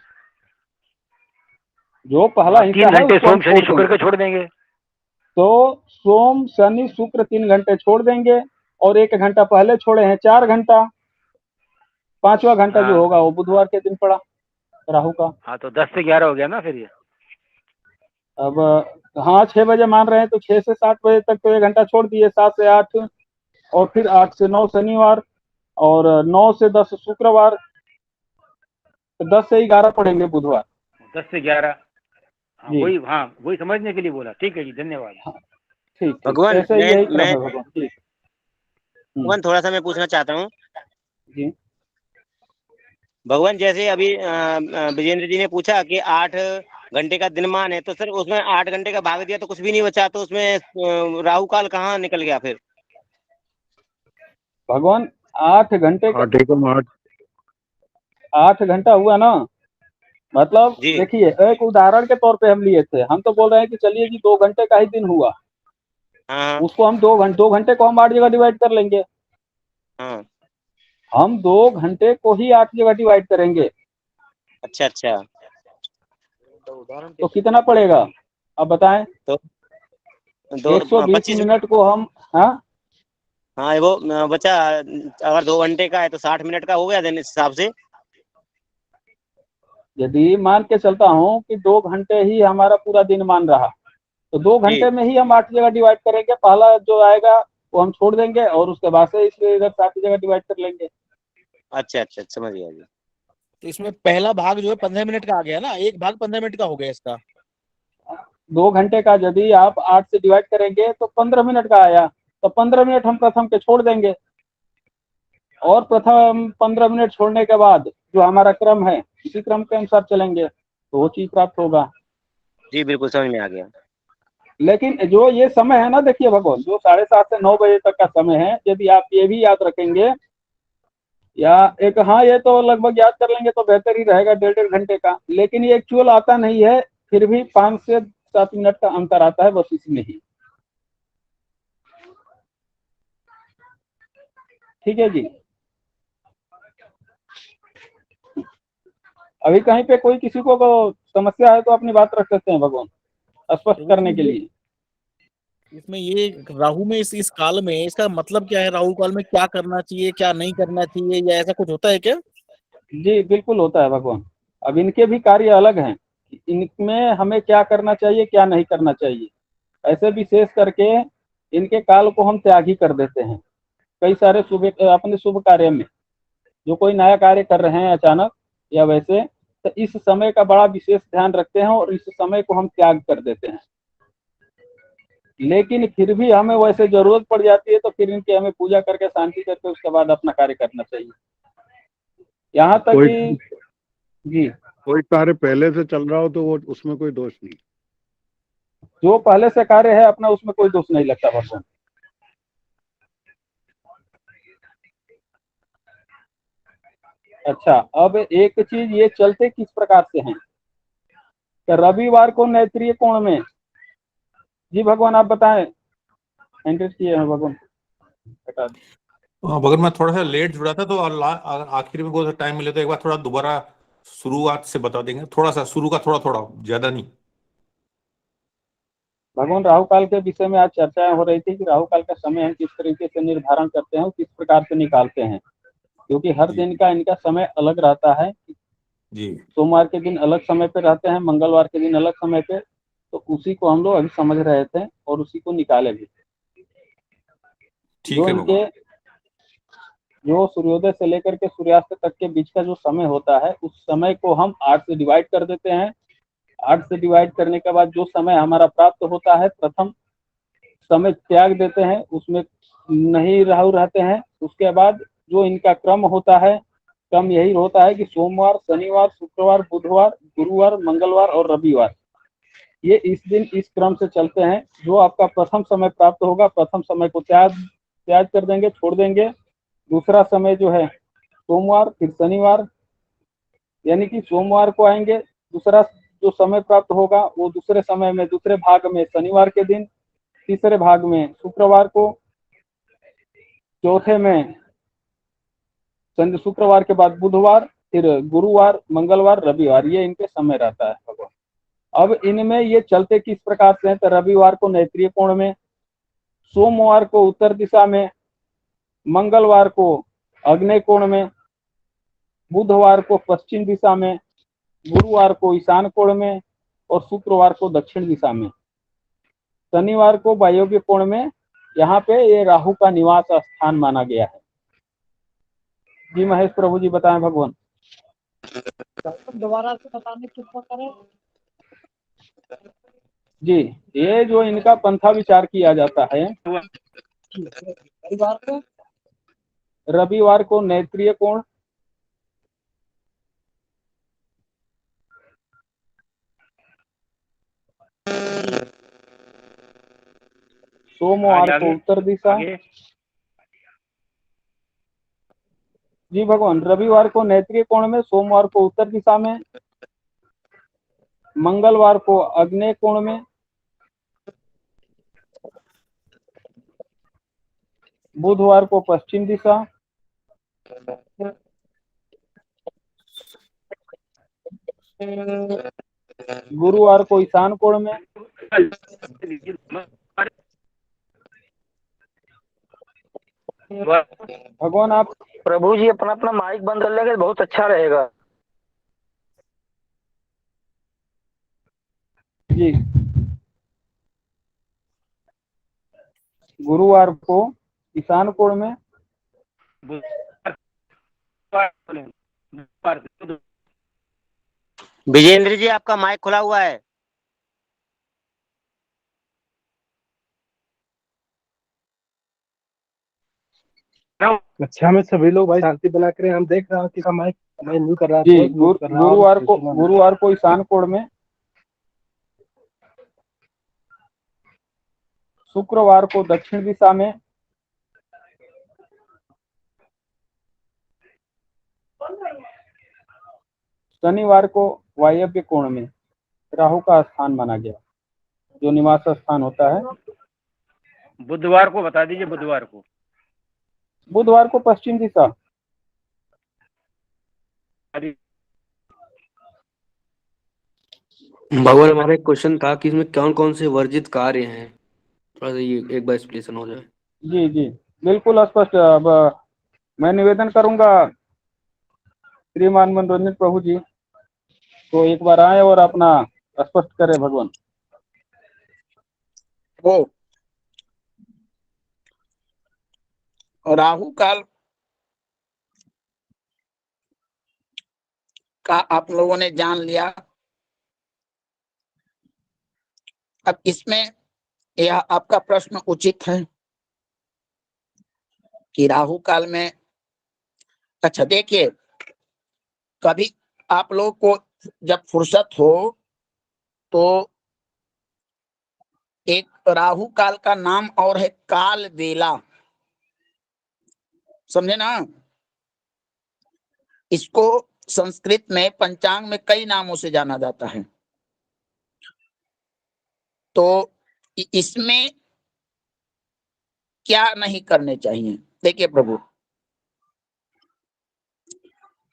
जो पहला हाँ, हिस्सा 3 है घंटे उसको हम सोम शनि छोड़ शुक्र देंगे। के छोड़ देंगे। तो सोम शनि शुक्र 3 घंटे छोड़ देंगे, और 1 घंटा पहले छोड़े हैं 4 घंटा, 5वां घंटा जो हाँ, होगा वो बुधवार के दिन पड़ा राहु का। हाँ, तो 10 से 11 हो गया ना फिर ये। अब हाँ 6 बजे मान रहे हैं, तो 6 से 7 बजे तक तो 1 घंटा छोड़ दिए, 7 से 8, और फिर 8 से 9 शनिवार, और 9 से 10 शुक्रवार, तो 10 से 11 पढ़ेंगे बुधवार। 10 से 11। हाँ, जी वही समझने के लिए बोला। ठीक है जी, धन्यवाद। हाँ, ठीक ठीक, भगवान ऐसे मैं यही क्रम मैं है भगवान। ठीक। भगवान थोड़ा सा मैं पूछना चाहता हूँ। जी भगवान जैसे अभी विजेंद्र जी ने पूछा कि 8 घंटे का दिनमान है, तो सर उसमें 8 घंटे का भाग दिया तो कुछ भी नहीं बचा, तो उसमें राहु काल कहाँ निकल गया फिर? भगवान 8 घंटे का, 8 एकम 8। 8 घंटा हुआ ना, मतलब जी। देखिए एक उदाहरण के तौर पे हम लिए थे, हम तो बोल रहे हैं कि चलिए जी 2 घंटे का ही दिन हुआ, हाँ उसको हम 2 घंटे को हम 8 जगह डिवाइड कर लेंगे। हाँ। हम 2 घंटे को ही 8 जगह डिवाइड करेंगे, अच्छा अच्छा। तो कितना पड़ेगा अब बताएं। तो दो 120 25 मिनट को हम, हाँ हाँ वो बचा, अगर 2 घंटे का है तो 60 मिनट का हो गया दिन इस हिसाब से। यदि मान के चलता हूँ कि 2 घंटे ही हमारा पूरा दिन मान रहा, तो 2 जी। घंटे में ही हम 8 जगह डिवाइड करेंगे, पहला जो आएगा वो हम छोड़ देंगे, और उसके बाद से इसलिए इधर 7 जगह डिवाइड कर लेंगे। अच्छा अच्छा, समझ गया जी। तो इसमें पहला भाग जो है 15 मिनट का आ गया ना, एक भाग 15 मिनट का हो गया इसका। 2 घंटे का यदि आप 8 से डिवाइड करेंगे तो 15 मिनट का आया, तो 15 मिनट हम प्रथम के छोड़ देंगे, और प्रथम 15 मिनट छोड़ने के बाद जो हमारा क्रम है इसी क्रम के अनुसार चलेंगे, तो वो चीज प्राप्त होगा। जी बिल्कुल समझ में आ गया। लेकिन जो ये समय है ना, देखिए भगवान, जो 7:30 से 9 बजे तक का समय है, यदि आप ये भी याद रखेंगे, या एक, हाँ ये तो लगभग याद कर लेंगे तो बेहतर ही रहेगा, 1.5 घंटे का, लेकिन ये एक्चुअल आता नहीं है, फिर भी 5 से 7 मिनट का अंतर आता है बस इसमें ही। ठीक है जी। अभी कहीं पे कोई किसी को समस्या है तो अपनी बात रख सकते हैं भगवान, स्पष्ट करने के लिए। इसमें ये राहु में इस काल में इसका मतलब क्या है, राहु काल में क्या करना चाहिए क्या नहीं करना चाहिए, या ऐसा कुछ होता है क्या? जी बिल्कुल होता है भगवान। अब इनके भी कार्य अलग हैं, इनमें हमें क्या करना चाहिए क्या नहीं करना चाहिए, ऐसे विशेष करके इनके काल को हम त्याग ही कर देते हैं कई सारे अपने शुभ कार्य में। जो कोई नया कार्य कर रहे हैं अचानक या वैसे, तो इस समय का बड़ा विशेष ध्यान रखते हैं और इस समय को हम त्याग कर देते हैं। लेकिन फिर भी हमें वैसे जरूरत पड़ जाती है तो फिर इनकी हमें पूजा करके शांति करके उसके बाद अपना कार्य करना चाहिए। यहाँ तक कोई कि जी, कोई कार्य पहले से चल रहा हो तो वो उसमें कोई दोष नहीं। जो पहले से कार्य है अपना उसमें कोई दोष नहीं लगता भगवान। अच्छा, अब एक चीज ये चलते किस प्रकार से हैं कि रविवार को नैत्रीय कोण में, जी भगवान आप बताएं, एंट्रेंस किए हैं भगवान। मगर मैं थोड़ा सा लेट जुड़ा था, तो आखिर में बहुत टाइम मिले तो एक बार थोड़ा दोबारा शुरुआत से बता देंगे, थोड़ा सा शुरू का, थोड़ा थोड़ा, ज्यादा नहीं। भगवान राहु काल के विषय में आज चर्चाएं हो रही थी कि राहु काल का समय हम किस तरीके से निर्धारण करते हैं और किस प्रकार से निकालते हैं, क्योंकि हर दिन का इनका समय अलग रहता है। जी। सोमवार के दिन अलग समय पे रहते हैं, मंगलवार के दिन अलग समय पे, तो उसी को हम लोग अभी समझ रहे थे और उसी को निकाले भी। ठीक जो है इनके भगवान। जो सूर्योदय से लेकर के सूर्यास्त तक के बीच का जो समय होता है, उस समय को हम 8 से डिवाइड कर देते हैं। 8 से डिवाइड करने के बाद जो समय हमारा प्राप्त होता है, प्रथम समय त्याग देते हैं, उसमें नहीं राहु रहते हैं। उसके बाद जो इनका क्रम होता है, क्रम यही होता है कि सोमवार, शनिवार, शुक्रवार, बुधवार, गुरुवार, मंगलवार और रविवार, ये इस दिन इस क्रम से चलते हैं। जो आपका प्रथम समय प्राप्त होगा, प्रथम समय को त्याग कर देंगे, छोड़ देंगे। दूसरा समय जो है सोमवार, फिर शनिवार, यानी कि सोमवार को आएंगे। दूसरा जो समय प्राप्त होगा वो दूसरे समय में दूसरे भाग में शनिवार के दिन, तीसरे भाग में शुक्रवार को, चौथे में शुक्रवार के बाद बुधवार, फिर गुरुवार, मंगलवार, रविवार, ये इनके समय रहता है भगवान। अब इनमें ये चलते किस प्रकार से हैं, तो रविवार को नैत्रिय कोण में, सोमवार को उत्तर दिशा में, मंगलवार को अग्नेय कोण में, बुधवार को पश्चिम दिशा में, गुरुवार को ईशान कोण में और शुक्रवार को दक्षिण दिशा में। शनिवार को वायव्य कोण में। यहाँ पे ये राहु का निवास स्थान माना गया है। जी महेश प्रभु जी बताएं भगवान। दोबारा से बताने की कृपा करें। जी, ये जो इनका पंथा विचार किया जाता है, रविवार को नैत्रिय कोण, सोमवार को उत्तर दिशा। जी भगवान, रविवार को नैत्रिय कोण में, सोमवार को उत्तर दिशा में, मंगलवार को अग्नेय कोण में, बुधवार को पश्चिम दिशा, गुरुवार को ईशान कोण में। भगवान आप प्रभु जी अपना अपना माइक बंद कर लेंगे बहुत अच्छा रहेगा। जी, गुरुवार को ईशान कोण में, विजेंद्र जी आपका माइक खुला हुआ है। अच्छा में सभी लोग भाई शांति बना कर हम देख रहे हैं कि माइक मैं नहीं कर रहा जी, था। गुरुवार को ईशान कोण में, शुक्रवार को दक्षिण दिशा में, शनिवार को वायव्य कोण में राहु का स्थान माना गया, जो निवास स्थान होता है। बुधवार को बता दीजिए। बुधवार को पश्चिम दिशा। भगवान हमारा एक क्वेश्चन था कि इसमें कौन कौन से वर्जित कार्य हैं, थोड़ा सा ये एक बार एक्सप्लेनेशन हो जाए। जी जी बिल्कुल स्पष्ट। अब मैं निवेदन करूंगा श्रीमान मनोरंजन प्रभु जी, तो एक बार आए और अपना स्पष्ट करें भगवान। वो राहु काल का आप लोगों ने जान लिया। अब इसमें यह आपका प्रश्न उचित है कि राहु काल में, अच्छा देखिए, कभी आप लोग को जब फुर्सत हो तो एक राहु काल का नाम और है काल बेला, समझे ना। इसको संस्कृत में पंचांग में कई नामों से जाना जाता है। तो इसमें क्या नहीं करने चाहिए, देखिए प्रभु,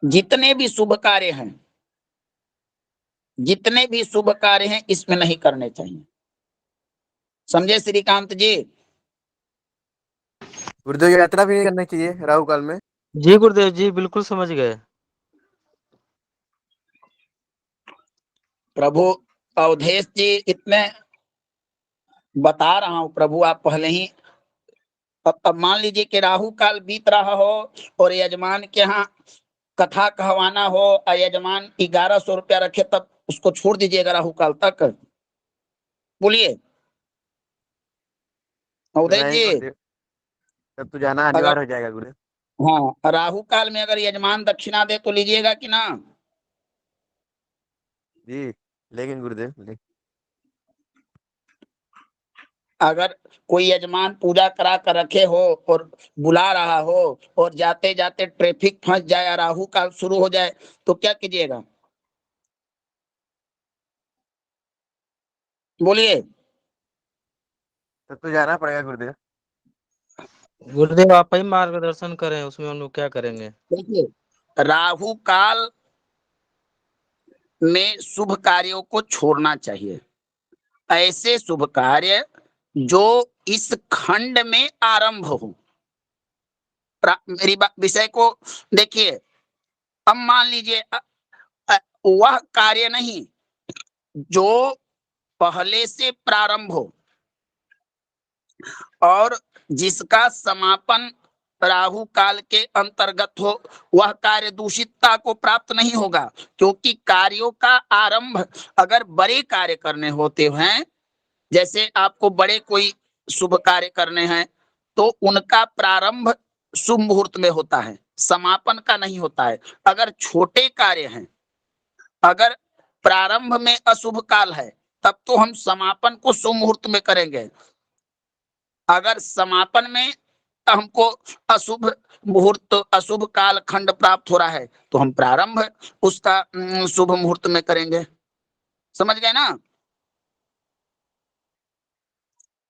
जितने भी शुभ कार्य हैं इसमें नहीं करने चाहिए, समझे श्रीकांत जी। गुरुदेव यात्रा भी नहीं करनी चाहिए राहु काल में। जी गुरुदेव जी, बिल्कुल समझ गए। प्रभु अवधेश जी इतने बता रहा हूं प्रभु, आप पहले ही अब मान लीजिए कि राहु काल बीत रहा हो और यजमान के यहाँ कथा कहवाना हो और यजमान 1100 रुपया रखे, तब उसको छोड़ दीजिएगा राहु काल तक। बोलिए अवधेश नहीं जी। गुरुदेव, तब तो जाना अनिवार्य हो जाएगा गुरुदेव। हाँ, राहु काल में अगर यजमान दक्षिणा दे तो लीजिएगा कि ना? जी लेकिन गुरुदेव अगर कोई यजमान पूजा करा कर रखे हो और बुला रहा हो और जाते जाते ट्रैफिक फंस जाए, राहु काल शुरू हो जाए, तो क्या कीजिएगा? बोलिए। तब तो जाना पड़ेगा गुरुदेव। गुरुदेव आप ही मार्गदर्शन करें, उसमें हम लोग क्या करेंगे? देखिए, राहु काल में शुभ कार्यों को छोड़ना चाहिए। ऐसे शुभ कार्य जो इस खंड में आरंभ हो। मेरी विषय को देखिए, अब मान लीजिए वह कार्य नहीं जो पहले से प्रारंभ हो और जिसका समापन राहु काल के अंतर्गत हो, वह कार्य दूषितता को प्राप्त नहीं होगा। क्योंकि कार्यों का आरंभ अगर बड़े कार्य करने होते हैं, जैसे आपको बड़े कोई शुभ कार्य करने हैं, तो उनका प्रारंभ शुभ मुहूर्त में होता है, समापन का नहीं होता है। अगर छोटे कार्य हैं, अगर प्रारंभ में अशुभ काल है, तब तो हम समापन को शुभ मुहूर्त में करेंगे। अगर समापन में हमको अशुभ मुहूर्त, अशुभ काल खंड प्राप्त हो रहा है, तो हम प्रारंभ उसका शुभ मुहूर्त में करेंगे। समझ गए ना?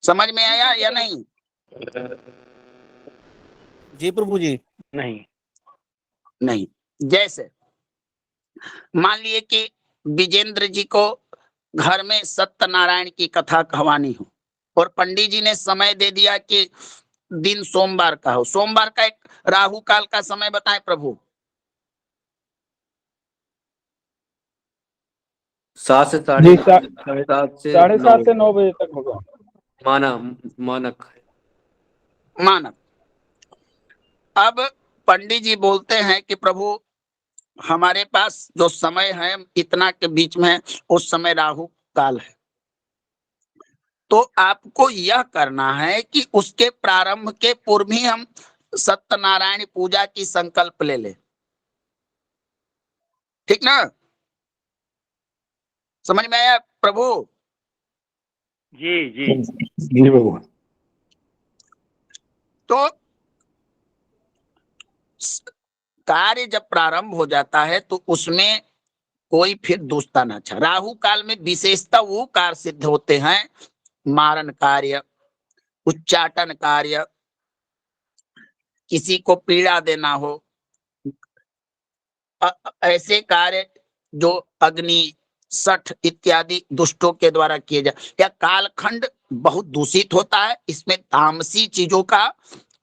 समझ में आया या नहीं? जी प्रभु जी। नहीं। जैसे मान लिए कि विजेंद्र जी को घर में सत्यनारायण की कथा कहवानी हो और पंडित जी ने समय दे दिया कि दिन सोमवार का हो। सोमवार का एक राहु काल का समय बताएं प्रभु। 7 से जी, 7 से 7:30 से 9 बजे तक होगा। मानक। मानक। अब पंडित जी बोलते हैं कि प्रभु हमारे पास जो समय है इतना के बीच में, उस समय राहु काल है। तो आपको यह करना है कि उसके प्रारंभ के पूर्व ही हम सत्यनारायण पूजा की संकल्प ले ले। ठीक ना? समझ में आया प्रभु? जी जी जी भगवान। तो कार्य जब प्रारंभ हो जाता है तो उसमें कोई फिर दुष्टता न अच्छा। राहु काल में विशेषता वो कार्य सिद्ध होते हैं, मारण कार्य, उच्चाटन कार्य, किसी को पीड़ा देना हो, ऐसे कार्य जो अग्नि, सठ इत्यादि दुष्टों के द्वारा किए जाए। या कालखंड बहुत दूषित होता है, इसमें तामसी चीजों का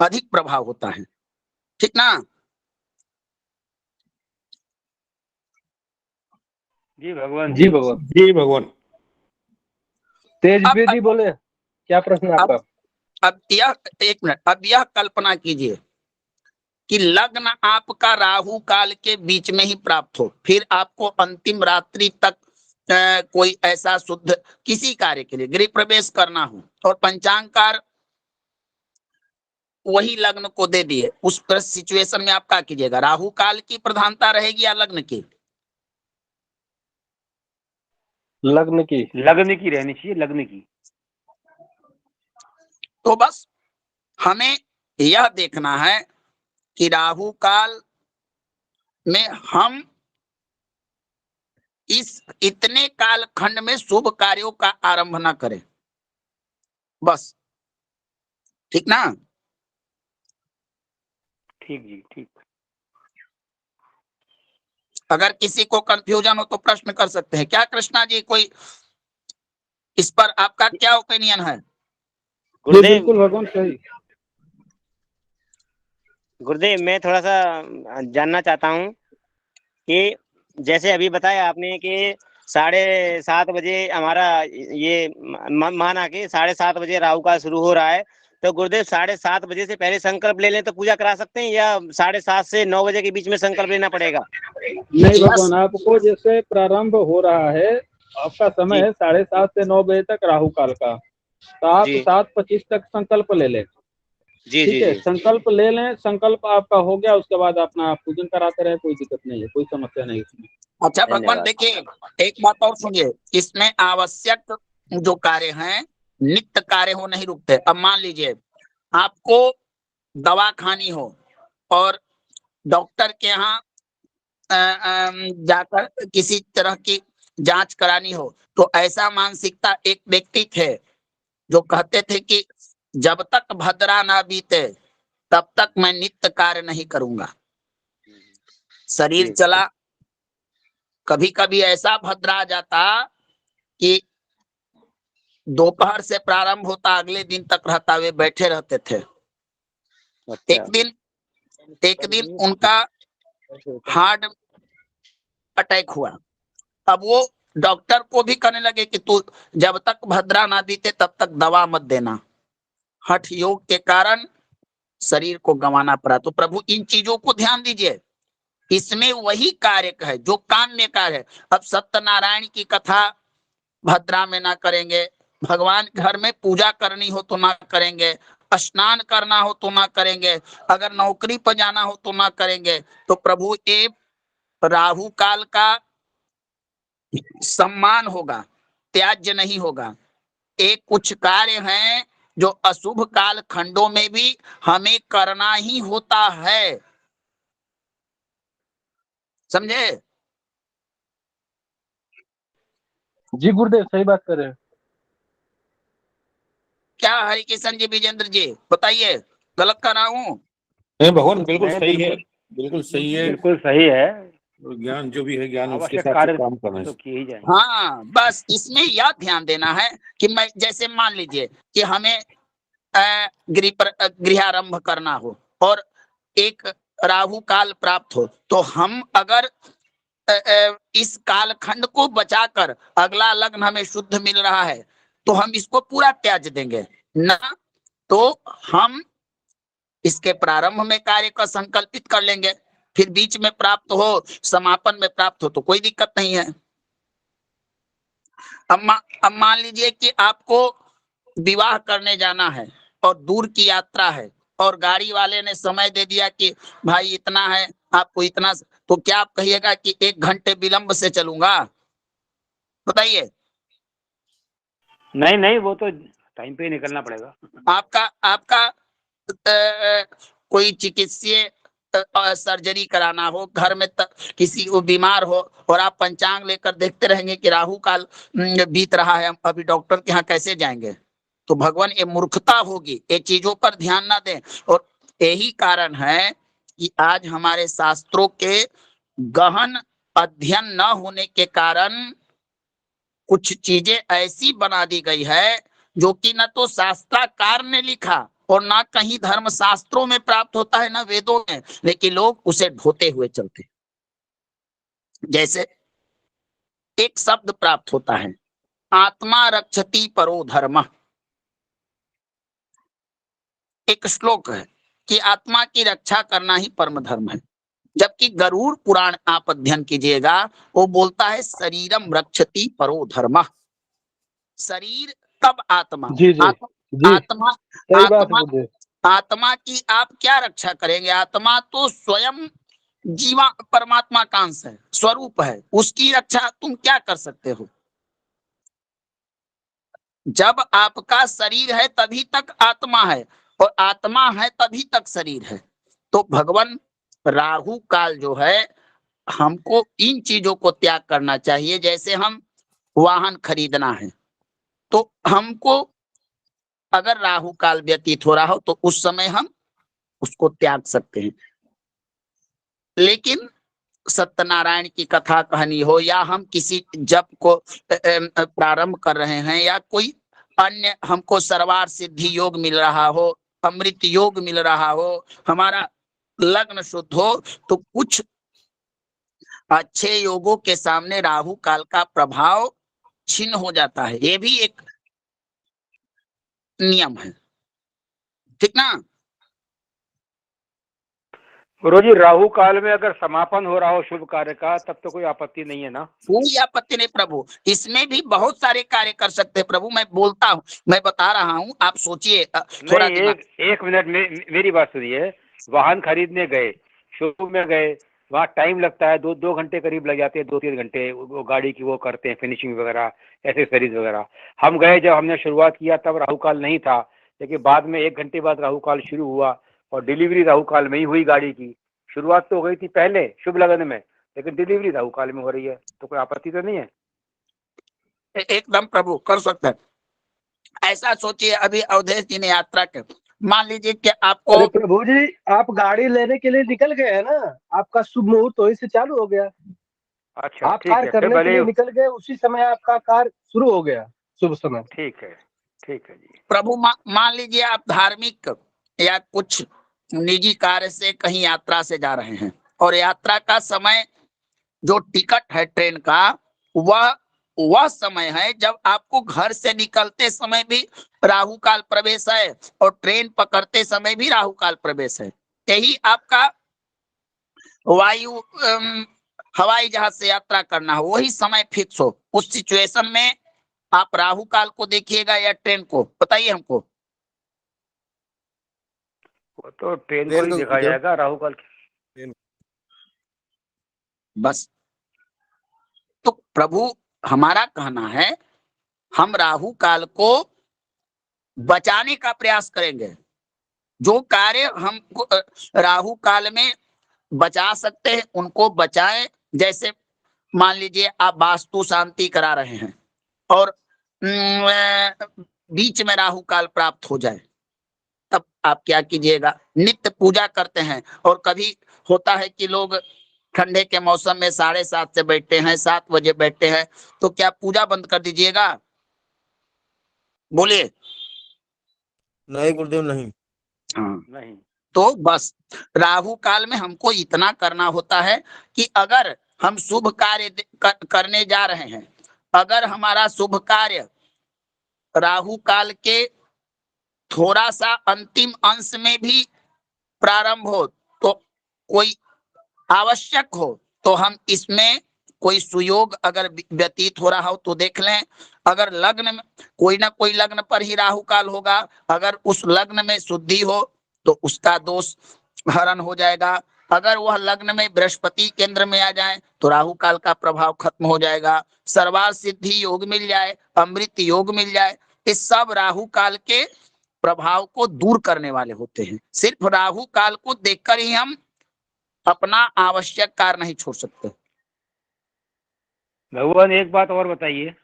अधिक प्रभाव होता है। ठीक ना? जी भगवान जी भगवान। जी भगवान। तेजवीर जी बोले, क्या प्रश्न है आपका? अब यह एक मिनट, अब यह कल्पना कीजिए कि लग्न आपका राहु काल के बीच में ही प्राप्त हो, फिर आपको अंतिम रात्रि तक कोई ऐसा शुद्ध किसी कार्य के लिए गृह प्रवेश करना हो और पंचांगकार वही लग्न को दे दिए, उस सिचुएशन में आप क्या कीजिएगा? राहु काल की प्रधानता रहेगी या लग्न की? लग्न की रहनी चाहिए, लग्न की। तो बस हमें यह देखना है कि राहु काल में हम इस इतने काल खंड में शुभ कार्यों का आरंभ ना करें, बस। ठीक ना? ठीक जी, ठीक। अगर किसी को कंफ्यूजन हो तो प्रश्न कर सकते हैं। क्या कृष्णा जी, कोई इस पर आपका क्या ओपिनियन है? जी बिल्कुल भगवान, सही। गुरुदेव मैं थोड़ा सा जानना चाहता हूँ कि जैसे अभी बताया आपने कि 7:30 बजे हमारा ये माना कि 7:30 बजे राहु काल शुरू हो रहा है, तो गुरुदेव 7:30 बजे से पहले संकल्प ले लें तो पूजा करा सकते हैं, या 7:30 से 9 बजे के बीच में संकल्प लेना पड़ेगा? नहीं भगवान, आपको जैसे प्रारंभ हो रहा है, आपका समय है 7:30 से 9 बजे तक राहु काल का, तो आप 7:25 तक संकल्प ले लें। जी ठीक है, संकल्प ले लें, संकल्प आपका हो गया, उसके बाद अपना पूजन कराते रहे, कोई दिक्कत नहीं है, कोई समस्या नहीं इसमें। अच्छा भगवान देखिए, एक बात और सुनिए, इसमें आवश्यक जो कार्य हैं, नित्य कार्य हो नहीं रुकते। अब मान लीजिए आपको दवा खानी हो और डॉक्टर के यहाँ जाकर किसी तरह की जांच करानी हो, तो ऐसा मानसिकता एक व्यक्ति थे जो कहते थे कि जब तक भद्रा ना बीते तब तक मैं नित्य कार्य नहीं करूंगा। शरीर चला, कभी कभी ऐसा भद्रा आ जाता कि दोपहर से प्रारंभ होता, अगले दिन तक रहता, वे बैठे रहते थे। एक दिन उनका हार्ट अटैक हुआ। अब वो डॉक्टर को भी कहने लगे कि तू जब तक भद्रा ना बीते तब तक दवा मत देना। हठ योग के कारण शरीर को गंवाना पड़ा। तो प्रभु इन चीजों को ध्यान दीजिए, इसमें वही कार्य है जो काम्य कार्य है। अब सत्यनारायण की कथा भद्रा में ना करेंगे, भगवान घर में पूजा करनी हो तो ना करेंगे, स्नान करना हो तो ना करेंगे, अगर नौकरी पर जाना हो तो ना करेंगे। तो प्रभु ये राहु काल का सम्मान होगा, त्याज्य नहीं होगा। एक कुछ कार्य हैं जो अशुभ काल खंडों में भी हमें करना ही होता है, समझे? जी गुरुदेव, सही बात कर रहे हैं। क्या हरिकिशन जी, विजेंद्र जी बताइए, गलत कर रहा हूँ? नहीं भगवान, बिल्कुल सही है, बिल्कुल सही है, बिल्कुल सही है। और ज्ञान जो भी है, ज्ञान उसके आवश्यक साथ कार्य काम करना तो है। किए ही जाए। हाँ, बस इसमें यह ध्यान देना है कि मैं जैसे मान लीजिए कि हमें गृहारंभ करना हो और एक राहु काल प्राप्त हो, तो हम अगर इस कालखंड को बचाकर अगला लग्न हमें शुद्ध मिल रहा है तो हम इसको पूरा त्याज देंगे ना, तो हम इसके प्रारंभ में कार्य का संकल्पित कर लेंगे, फिर बीच में प्राप्त हो, समापन में प्राप्त हो तो कोई दिक्कत नहीं है। अब मान लीजिए कि आपको विवाह करने जाना है और दूर की यात्रा है और गाड़ी वाले ने समय दे दिया कि भाई इतना है, आपको इतना, तो क्या आप कहिएगा कि 1 घंटे विलंब से चलूंगा? बताइए। नहीं, वो तो टाइम पे ही निकलना पड़ेगा। आपका कोई चिकित्सीय सर्जरी कराना हो, घर में किसी को बीमार हो और आप पंचांग लेकर देखते रहेंगे कि राहु काल बीत रहा है, अभी डॉक्टर के यहाँ कैसे जाएंगे? तो भगवान, ये मूर्खता होगी, ये चीजों पर ध्यान ना दें। और यही कारण है कि आज हमारे शास्त्रों के गहन अध्ययन न होने के कारण कुछ चीजें ऐसी बना दी गई है जो कि न तो शास्त्राकार ने लिखा और ना कहीं धर्म शास्त्रों में प्राप्त होता है, ना वेदों में, लेकिन लोग उसे ढोते हुए चलते। जैसे एक शब्द प्राप्त होता है, आत्मा रक्षति परो धर्म। एक श्लोक है कि आत्मा की रक्षा करना ही परम धर्म है, जबकि गरुड़ पुराण आप अध्ययन कीजिएगा, वो बोलता है शरीरम रक्षति परो धर्म। शरीर तब आत्मा। जी जी जी, आत्मा सही बात आत्मा गुरुदेव। आत्मा की आप क्या रक्षा करेंगे? आत्मा तो स्वयं जीवा परमात्मा का अंश है, स्वरूप है, उसकी रक्षा तुम क्या कर सकते हो? जब आपका शरीर है तभी तक आत्मा है, और आत्मा है तभी तक शरीर है। तो भगवान, राहु काल जो है, हमको इन चीजों को त्याग करना चाहिए। जैसे हम वाहन खरीदना है तो हमको अगर राहु काल व्यतीत हो रहा हो तो उस समय हम उसको त्याग सकते हैं। लेकिन सत्यनारायण की कथा कहानी हो, या हम किसी जप को प्रारंभ कर रहे हैं, या कोई अन्य हमको सर्वार सिद्धि योग मिल रहा हो, अमृत योग मिल रहा हो, हमारा लग्न शुद्ध हो, तो कुछ अच्छे योगों के सामने राहु काल का प्रभाव छिन्न हो जाता है। ये भी एक नियम है, ठीक ना। गुरु जी, राहु काल में अगर समापन हो रहा हो शुभ कार्य का तब तो कोई आपत्ति नहीं है ना? कोई आपत्ति नहीं प्रभु, इसमें भी बहुत सारे कार्य कर सकते हैं प्रभु। मैं बोलता हूँ, मैं बता रहा हूँ, आप सोचिए थोड़ा नहीं, दिमाग। एक मिनट में मेरी बात सुनिए। वाहन खरीदने गए, शोरूम में गए, वहाँ टाइम लगता है, 2 घंटे करीब लग जाते हैं, 2-3 घंटे वो गाड़ी की वो करते हैं, फिनिशिंग वगैरह, एसेसरीज वगैरह। हम गए, जब हमने शुरुआत किया तब राहु काल नहीं था, लेकिन बाद में 1 घंटे बाद राहु काल शुरू हुआ और डिलीवरी राहु काल में ही हुई गाड़ी की। शुरुआत तो हो गई थी पहले शुभ लगन में, लेकिन डिलीवरी राहु काल में हो रही है, तो कोई आपत्ति तो नहीं है? एकदम प्रभु कर सकते हैं। ऐसा सोचिए, अभी अवधेश जी ने यात्रा कर, मान लीजिए कि आपको, अरे प्रभु जी, आप गाड़ी लेने के लिए निकल गए हैं ना, आपका शुभ मुहूर्त वहीं से चालू हो गया। अच्छा, आप ठीक कार्य है, फिर करने के भले। लिए निकल गए, उसी समय आपका कार्य शुरू हो गया, शुभ समय। ठीक है, ठीक है जी। प्रभु मान लीजिए आप धार्मिक या कुछ निजी कार्य से कहीं यात्रा से जा रहे हैं, और यात्रा का समय जो टिकट है ट्रेन का, वह समय है जब आपको घर से निकलते समय भी राहु काल प्रवेश है और ट्रेन पकड़ते समय भी राहु काल प्रवेश है। यही आपका वायु हवाई जहाज से यात्रा करना हो, वही समय फिक्स हो, उस सिचुएशन में आप राहु काल को देखिएगा या ट्रेन को, बताइए हमको। वो तो ट्रेन को ही देखा जाएगा, राहु काल की। बस, तो प्रभु हमारा कहना है, हम राहु काल को बचाने का प्रयास करेंगे। जो कार्य हम राहु काल में बचा सकते हैं उनको बचाएं। जैसे मान लीजिए आप वास्तु शांति करा रहे हैं और बीच में राहु काल प्राप्त हो जाए, तब आप क्या कीजिएगा, नित्य पूजा करते हैं, और कभी होता है कि लोग ठंडे के मौसम में 7:30 से बैठते हैं, 7 बजे बैठते हैं, तो क्या पूजा बंद कर दीजिएगा? बोलिए। नहीं गुरुदेव, नहीं। हाँ, नहीं। तो बस राहु काल में हमको इतना करना होता है कि अगर हम शुभ कार्य करने जा रहे हैं, अगर हमारा शुभ कार्य राहु काल के थोड़ा सा अंतिम अंश में भी प्रारंभ हो, तो कोई आवश्यक हो, तो हम इसमें कोई सुयोग अगर व्यतीत हो रहा हो तो देख लें। अगर लग्न में कोई ना कोई लग्न पर ही राहु काल होगा, अगर उस लग्न में शुद्धि हो तो उसका दोष हरण हो जाएगा। अगर वह लग्न में बृहस्पति केंद्र में आ जाए तो राहु काल का प्रभाव खत्म हो जाएगा। सर्वार्थ सिद्धि योग मिल जाए, अमृत योग मिल जाए, इस सब राहु काल के प्रभाव को दूर करने वाले होते हैं। सिर्फ राहु काल को देखकर ही हम अपना आवश्यक कार्य नहीं छोड़ सकते। भगवान एक बात और बताइए।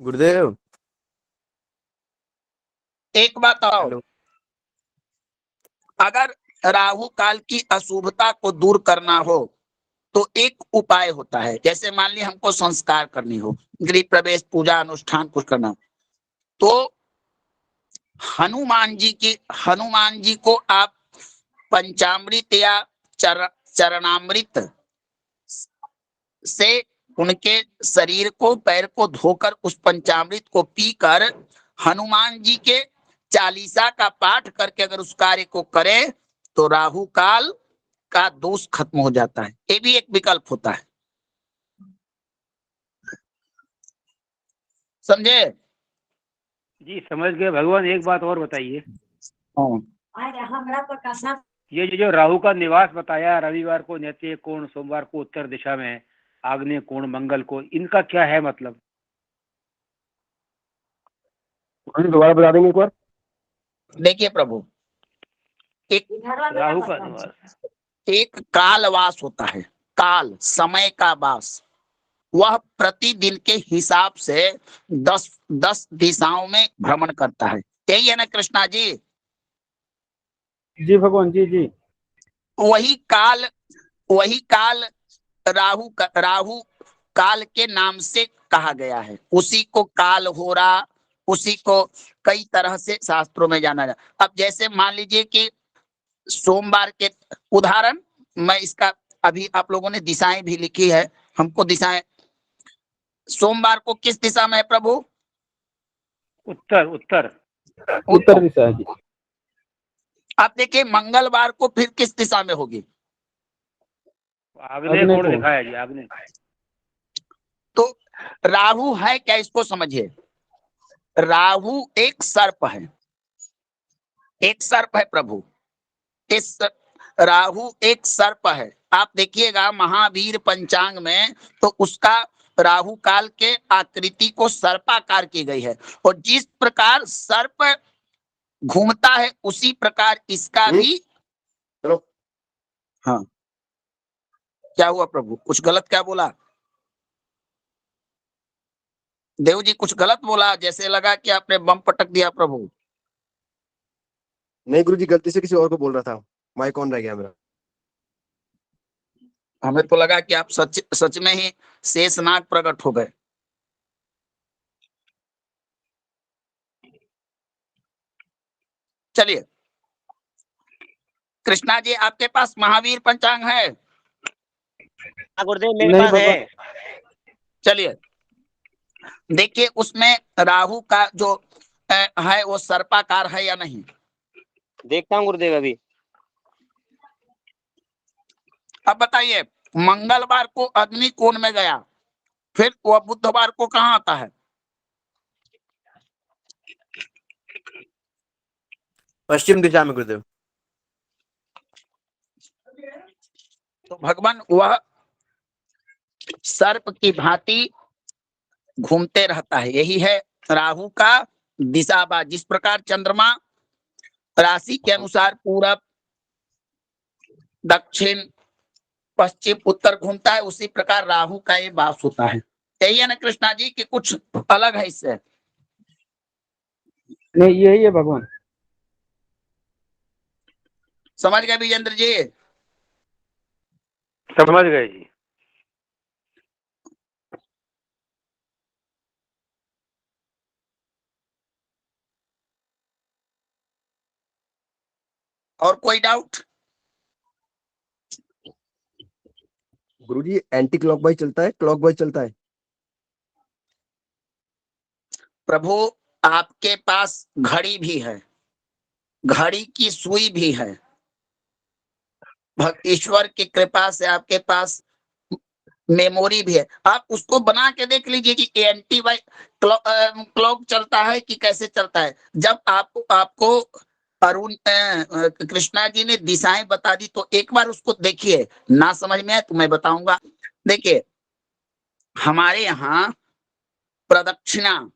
गुरुदेव, एक बात और, अगर राहु काल की अशुभता को दूर करना हो तो एक उपाय होता है। जैसे मान ली हमको संस्कार करनी हो, गृह प्रवेश, पूजा अनुष्ठान कुछ करना हो, तो हनुमान जी को आप पंचामृत या चरणामृत से उनके शरीर को, पैर को धोकर उस पंचामृत को पीकर हनुमान जी के चालीसा का पाठ करके अगर उस कार्य को करें तो राहु काल का दोष खत्म हो जाता है। ये भी एक विकल्प होता है, समझे? जी समझ गए। भगवान एक बात और बताइए। ये जो राहु का निवास बताया, रविवार को नैत्य कोण, सोमवार को उत्तर दिशा में, आग्नेय कोण, मंगल को, इनका क्या है मतलब? दोबारा बता देंगे एक बार। देखिए प्रभु, एक राहु का निवास, एक कालवास होता है, काल समय का वास, वह प्रतिदिन के हिसाब से 10 दिशाओं में भ्रमण करता है। यही है ना कृष्णा जी? जी भगवान जी। जी वही काल राहु काल के नाम से कहा गया है। उसी को काल होरा, उसी को कई तरह से शास्त्रों में जाना जाता। अब जैसे मान लीजिए कि सोमवार के उदाहरण, मैं इसका अभी आप लोगों ने दिशाएं भी लिखी है, हमको दिशाएं, सोमवार को किस दिशा में है प्रभु? उत्तर उत्तर उत्तर दिशा है जी। आप देखिए मंगलवार को फिर किस दिशा में होगी? आग्नेय आग्नेय कोण कोण। लिखा है जी, आग्नेय। तो राहु है क्या, इसको समझिए। राहु एक सर्प है, एक सर्प है प्रभु। इस राहु एक सर्प है। आप देखिएगा महावीर पंचांग में तो उसका राहु काल के आकृति को सर्पाकार की गई है, और जिस प्रकार सर्प घूमता है उसी प्रकार इसका भी। चलो हाँ, क्या हुआ प्रभु? कुछ गलत क्या बोला? देव जी कुछ गलत बोला, जैसे लगा कि आपने बम पटक दिया प्रभु। नहीं गुरुजी, गलती से किसी और को बोल रहा था, माइक ऑन रह गया मेरा। हमें तो लगा कि आप सच में ही शेषनाग प्रकट हो गए। चलिए कृष्णा जी, आपके पास महावीर पंचांग है? गुरुदेव मेरे नहीं पास बाबा। है। चलिए देखिए उसमें राहु का जो है वो सर्पाकार है या नहीं? देखता हूँ गुरुदेव अभी। अब बताइए, मंगलवार को अग्नि कोण में गया, फिर वह बुधवार को कहाँ आता है? पश्चिम दिशा में गुरुदेव। तो भगवान वह सर्प की भांति घूमते रहता है, यही है राहु का दिशाबाज। जिस प्रकार चंद्रमा राशि के अनुसार पूरब, दक्षिण, पश्चिम, उत्तर घूमता है, उसी प्रकार राहु का ये वास होता है। यही है ना कृष्णा जी कि कुछ अलग है इससे? नहीं यही है भगवान। समझ गए विजेंद्र जी? समझ गए जी। और कोई डाउट? गुरुजी एंटी क्लॉकवाइज चलता है, क्लॉकवाइज चलता है? प्रभु आपके पास घड़ी भी है, घड़ी की सुई भी है। ईश्वर की कृपा से आपके पास मेमोरी भी है। आप उसको बना के देख लीजिए कि एंटी वाई क्लॉक चलता है कि कैसे चलता है। जब आपको अरुण कृष्णा जी ने दिशाएं बता दी तो एक बार उसको देखिए, ना समझ में आए तो मैं बताऊंगा। देखिए हमारे यहाँ प्रदक्षिणा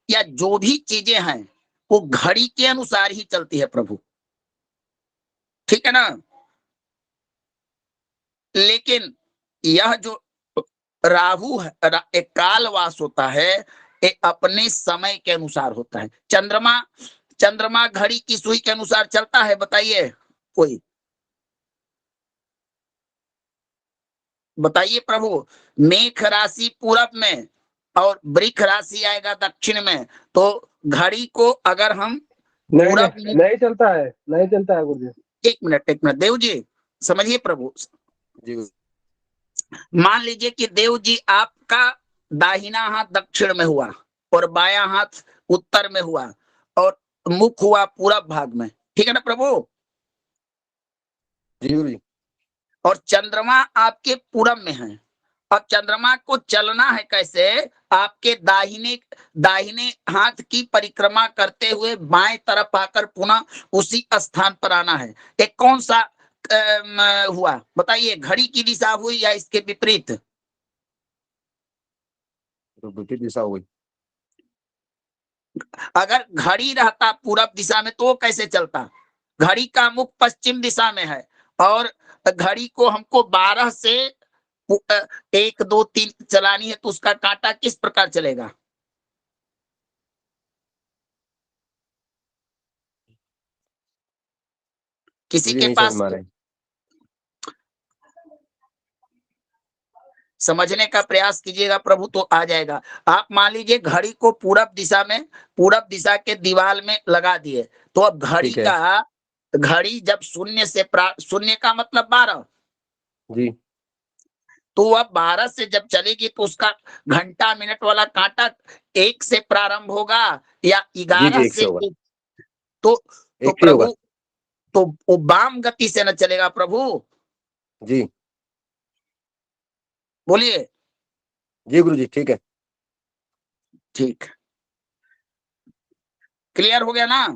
या जो भी चीजें हैं वो घड़ी के अनुसार ही चलती है प्रभु, ठीक है ना। लेकिन यह जो राहु है, एक कालवास होता है, ये अपने समय के अनुसार होता है। चंद्रमा घड़ी की सुई के अनुसार चलता है? बताइए कोई बताइए प्रभु। मेष राशि पूरब में और वृष राशि आएगा दक्षिण में, तो घड़ी को अगर हम पूरब में, नहीं चलता है, नहीं चलता है गुरुजी। एक मिनट देव जी समझिए प्रभु। जी मान लीजिए कि देव जी आपका दाहिना हाथ दक्षिण में हुआ और बायां हाथ उत्तर में हुआ और मुख हुआ पूरब भाग में, ठीक है ना प्रभु। जी गुरुजी। और चंद्रमा आपके पूरब में है। अब चंद्रमा को चलना है कैसे? आपके दाहिने हाथ की परिक्रमा करते हुए बाएं तरफ आकर पुनः उसी स्थान पर आना है। एक कौन सा हुआ बताइए? घड़ी की दिशा हुई या इसके विपरीत? तो विपरीत दिशा हुई। अगर घड़ी रहता पूरब दिशा में तो कैसे चलता? घड़ी का मुख पश्चिम दिशा में है और घड़ी को हमको 12 से 1 2 3 चलानी है, तो उसका कांटा किस प्रकार चलेगा? किसी के नहीं पास समझ में आ रहा है। समझने का प्रयास कीजिएगा प्रभु, तो आ जाएगा। आप मान लीजिए घड़ी को पूरब दिशा के दीवार में लगा दिए, तो अब घड़ी जब शून्य का मतलब 12 जी तो अब 12 से जब चलेगी तो उसका घंटा मिनट वाला कांटा 1 से प्रारंभ होगा या 11 एक से से होगा। तो एक से होगा। प्रभु तो वो वाम गति से न चलेगा प्रभु। जी बोलिए। जी गुरु जी, ठीक है। ठीक, क्लियर हो गया ना?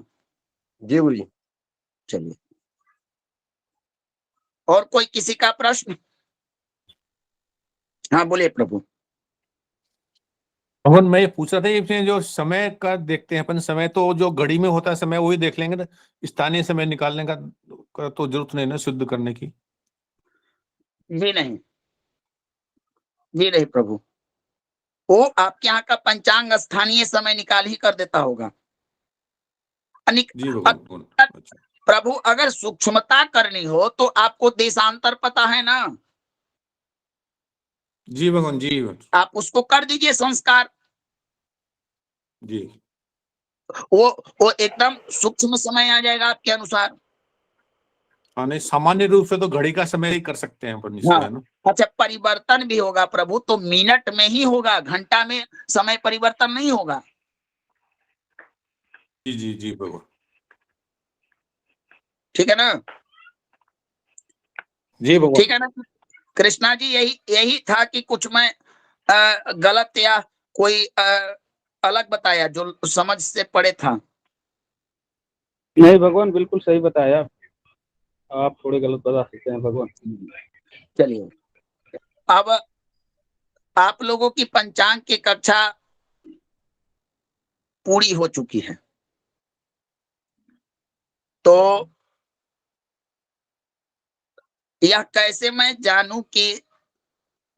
जी गुरु जी। चलिए, और कोई किसी का प्रश्न? हाँ बोलिए प्रभु। भगवान मैं ये पूछ रहा था, इसमें जो समय का देखते हैं अपन, समय तो जो घड़ी में होता है समय वही देख लेंगे ना, स्थानीय समय निकालने का तो जरूरत नहीं ना शुद्ध करने की? जी नहीं, जी नहीं प्रभु, वो आपके यहाँ का पंचांग स्थानीय समय निकाल ही कर देता होगा। जी भगवान। अच्छा। प्रभु अगर सूक्ष्मता करनी हो तो आपको देशांतर पता है ना? जी भगवान जी। आप उसको कर दीजिए संस्कार, जी वो एकदम सूक्ष्म समय आ जाएगा आपके अनुसार। हाँ, नहीं सामान्य रूप से तो घड़ी का समय ही कर सकते हैं अपन इसको, है ना? अच्छा, परिवर्तन भी होगा प्रभु, तो मिनट में ही होगा, घंटा में समय परिवर्तन नहीं होगा। जी जी जी भगवान। ठीक है ना? जी भगवान। ठीक है ना कृष्णा जी? यही था कि कुछ मैं गलत या कोई अलग बताया जो समझ से पड़े था? नहीं भगवान, बिल्कुल सही बताया। आप थोड़े गलत बता सकते हैं भगवान। चलिए, अब आप लोगों की पंचांग की कक्षा पूरी हो चुकी है, तो यह कैसे मैं जानूं कि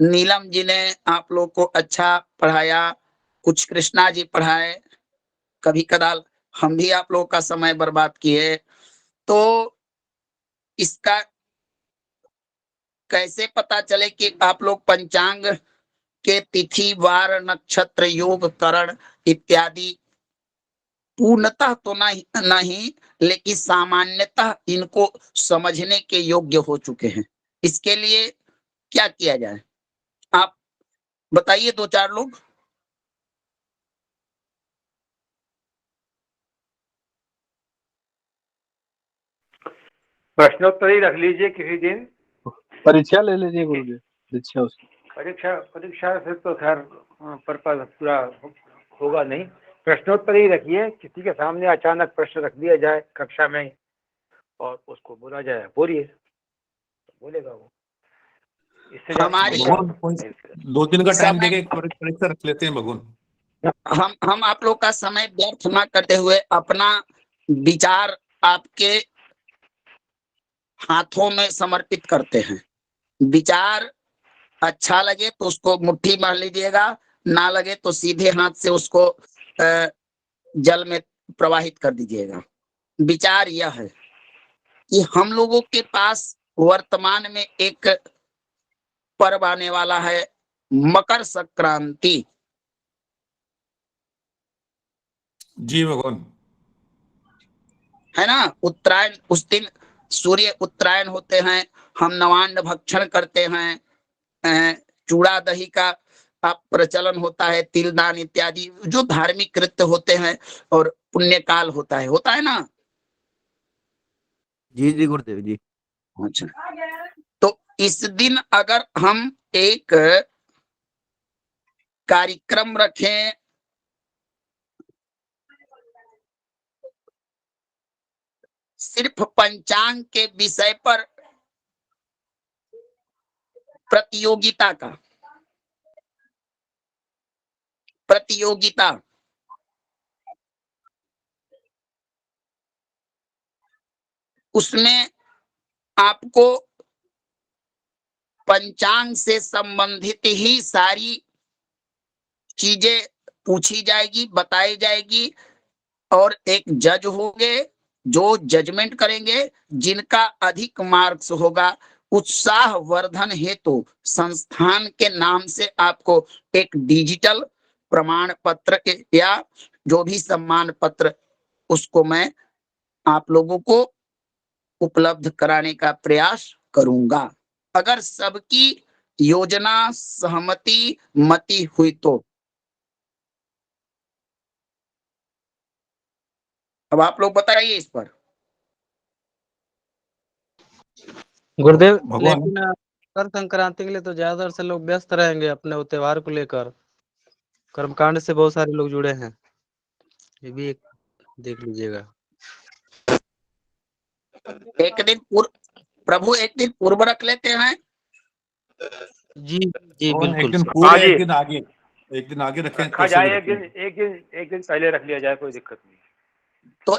नीलम जी ने आप लोग को अच्छा पढ़ाया, कुछ कृष्णा जी पढ़ाए, कभी कदाल हम भी आप लोगों का समय बर्बाद किए, तो इसका कैसे पता चले कि आप लोग पंचांग के तिथि वार नक्षत्र योग करण इत्यादि पूर्णतः तो नहीं लेकिन सामान्यतः इनको समझने के योग्य हो चुके हैं? इसके लिए क्या किया जाए, आप बताइए 2-4 लोग। प्रश्नोत्तर ही रख लीजिए किसी दिन। परीक्षा ले लीजिए गुरु जी, परीक्षा उसकी। परीक्षा से तो खैर पर्पज पूरा होगा नहीं। प्रश्नोत्तर ही रखिए, किसी के सामने अचानक प्रश्न रख दिया जाए कक्षा में और उसको बोला जाए, बोलिए, बोलेगा वो। इससे हमारी 2 दिन का टाइम देके परीक्षा रख लेते हैं भगवान। हम आप लोग का समय व्यर्थ ना करते हुए अपना विचार आपके हाथों में समर्पित करते हैं। विचार अच्छा लगे तो उसको मुट्ठी मार लीजिएगा, ना लगे तो सीधे हाथ से उसको जल में प्रवाहित कर दीजिएगा। विचार यह है कि हम लोगों के पास वर्तमान में एक पर्व आने वाला है, मकर संक्रांति। जी भगवान। है ना? उत्तरायण, उस दिन सूर्य उत्तरायण होते हैं, हम नवान्न भक्षण करते हैं, चूड़ा दही का प्रचलन होता है, तिलदान इत्यादि जो धार्मिक कृत्य होते हैं, और पुण्य काल होता है ना? जी जी गुरुदेव जी। अच्छा, तो इस दिन अगर हम एक कार्यक्रम रखें, सिर्फ पंचांग के विषय पर प्रतियोगिता, उसमें आपको पंचांग से संबंधित ही सारी चीजें पूछी जाएगी, बताई जाएगी, और एक जज होंगे जो जजमेंट करेंगे। जिनका अधिक मार्क्स होगा उत्साह वर्धन हेतु संस्थान के नाम से आपको एक डिजिटल प्रमाण पत्र के या जो भी सम्मान पत्र उसको मैं आप लोगों को उपलब्ध कराने का प्रयास करूंगा, अगर सबकी योजना सहमति मति हुई तो। अब आप लोग बताइए इस पर। गुरुदेव, भगवान लेकिन मकर संक्रांति के लिए तो ज्यादातर से लोग व्यस्त रहेंगे अपने वो त्योहार को लेकर। कर्मकांड से बहुत सारे लोग जुड़े हैं, ये भी एक देख लीजिएगा। एक दिन प्रभु एक दिन पूर्व रख लेते हैं। जी जी भगवान एक बिल्कुल दिन सर। पूरे, हाँ जी। एक दिन आगे रखें, रखा कैसे जाए, भी एक दिन रखें। एक दिन पहले रख लिया जाए, कोई दिक्कत नहीं। तो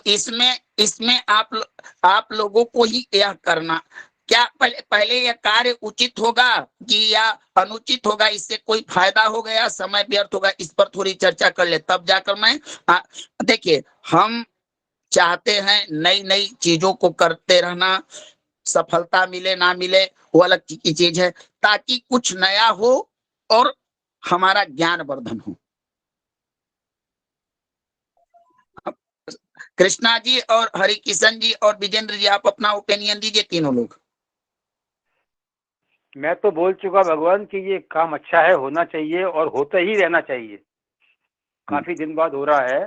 इसमें आप लोगों को ही यह करना, क्या पहले यह कार्य उचित होगा कि या अनुचित होगा, इससे कोई फायदा हो गया समय व्यर्थ होगा, इस पर थोड़ी चर्चा कर ले, तब जाकर मैं देखिए हम चाहते हैं नई नई चीजों को करते रहना, सफलता मिले ना मिले वो अलग की चीज है, ताकि कुछ नया हो और हमारा ज्ञान वर्धन हो। कृष्णा जी और हरि किशन जी और विजेंद्र जी, आप अपना ओपिनियन दीजिए तीनों लोग। मैं तो बोल चुका भगवान कि ये काम अच्छा है, होना चाहिए और होते ही रहना चाहिए। काफी दिन बाद हो रहा है,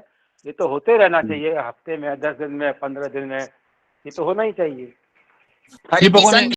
ये तो होते रहना चाहिए, हफ्ते में, 10 दिन में, 15 दिन में, ये तो होना ही चाहिए। हरि भगवान किशन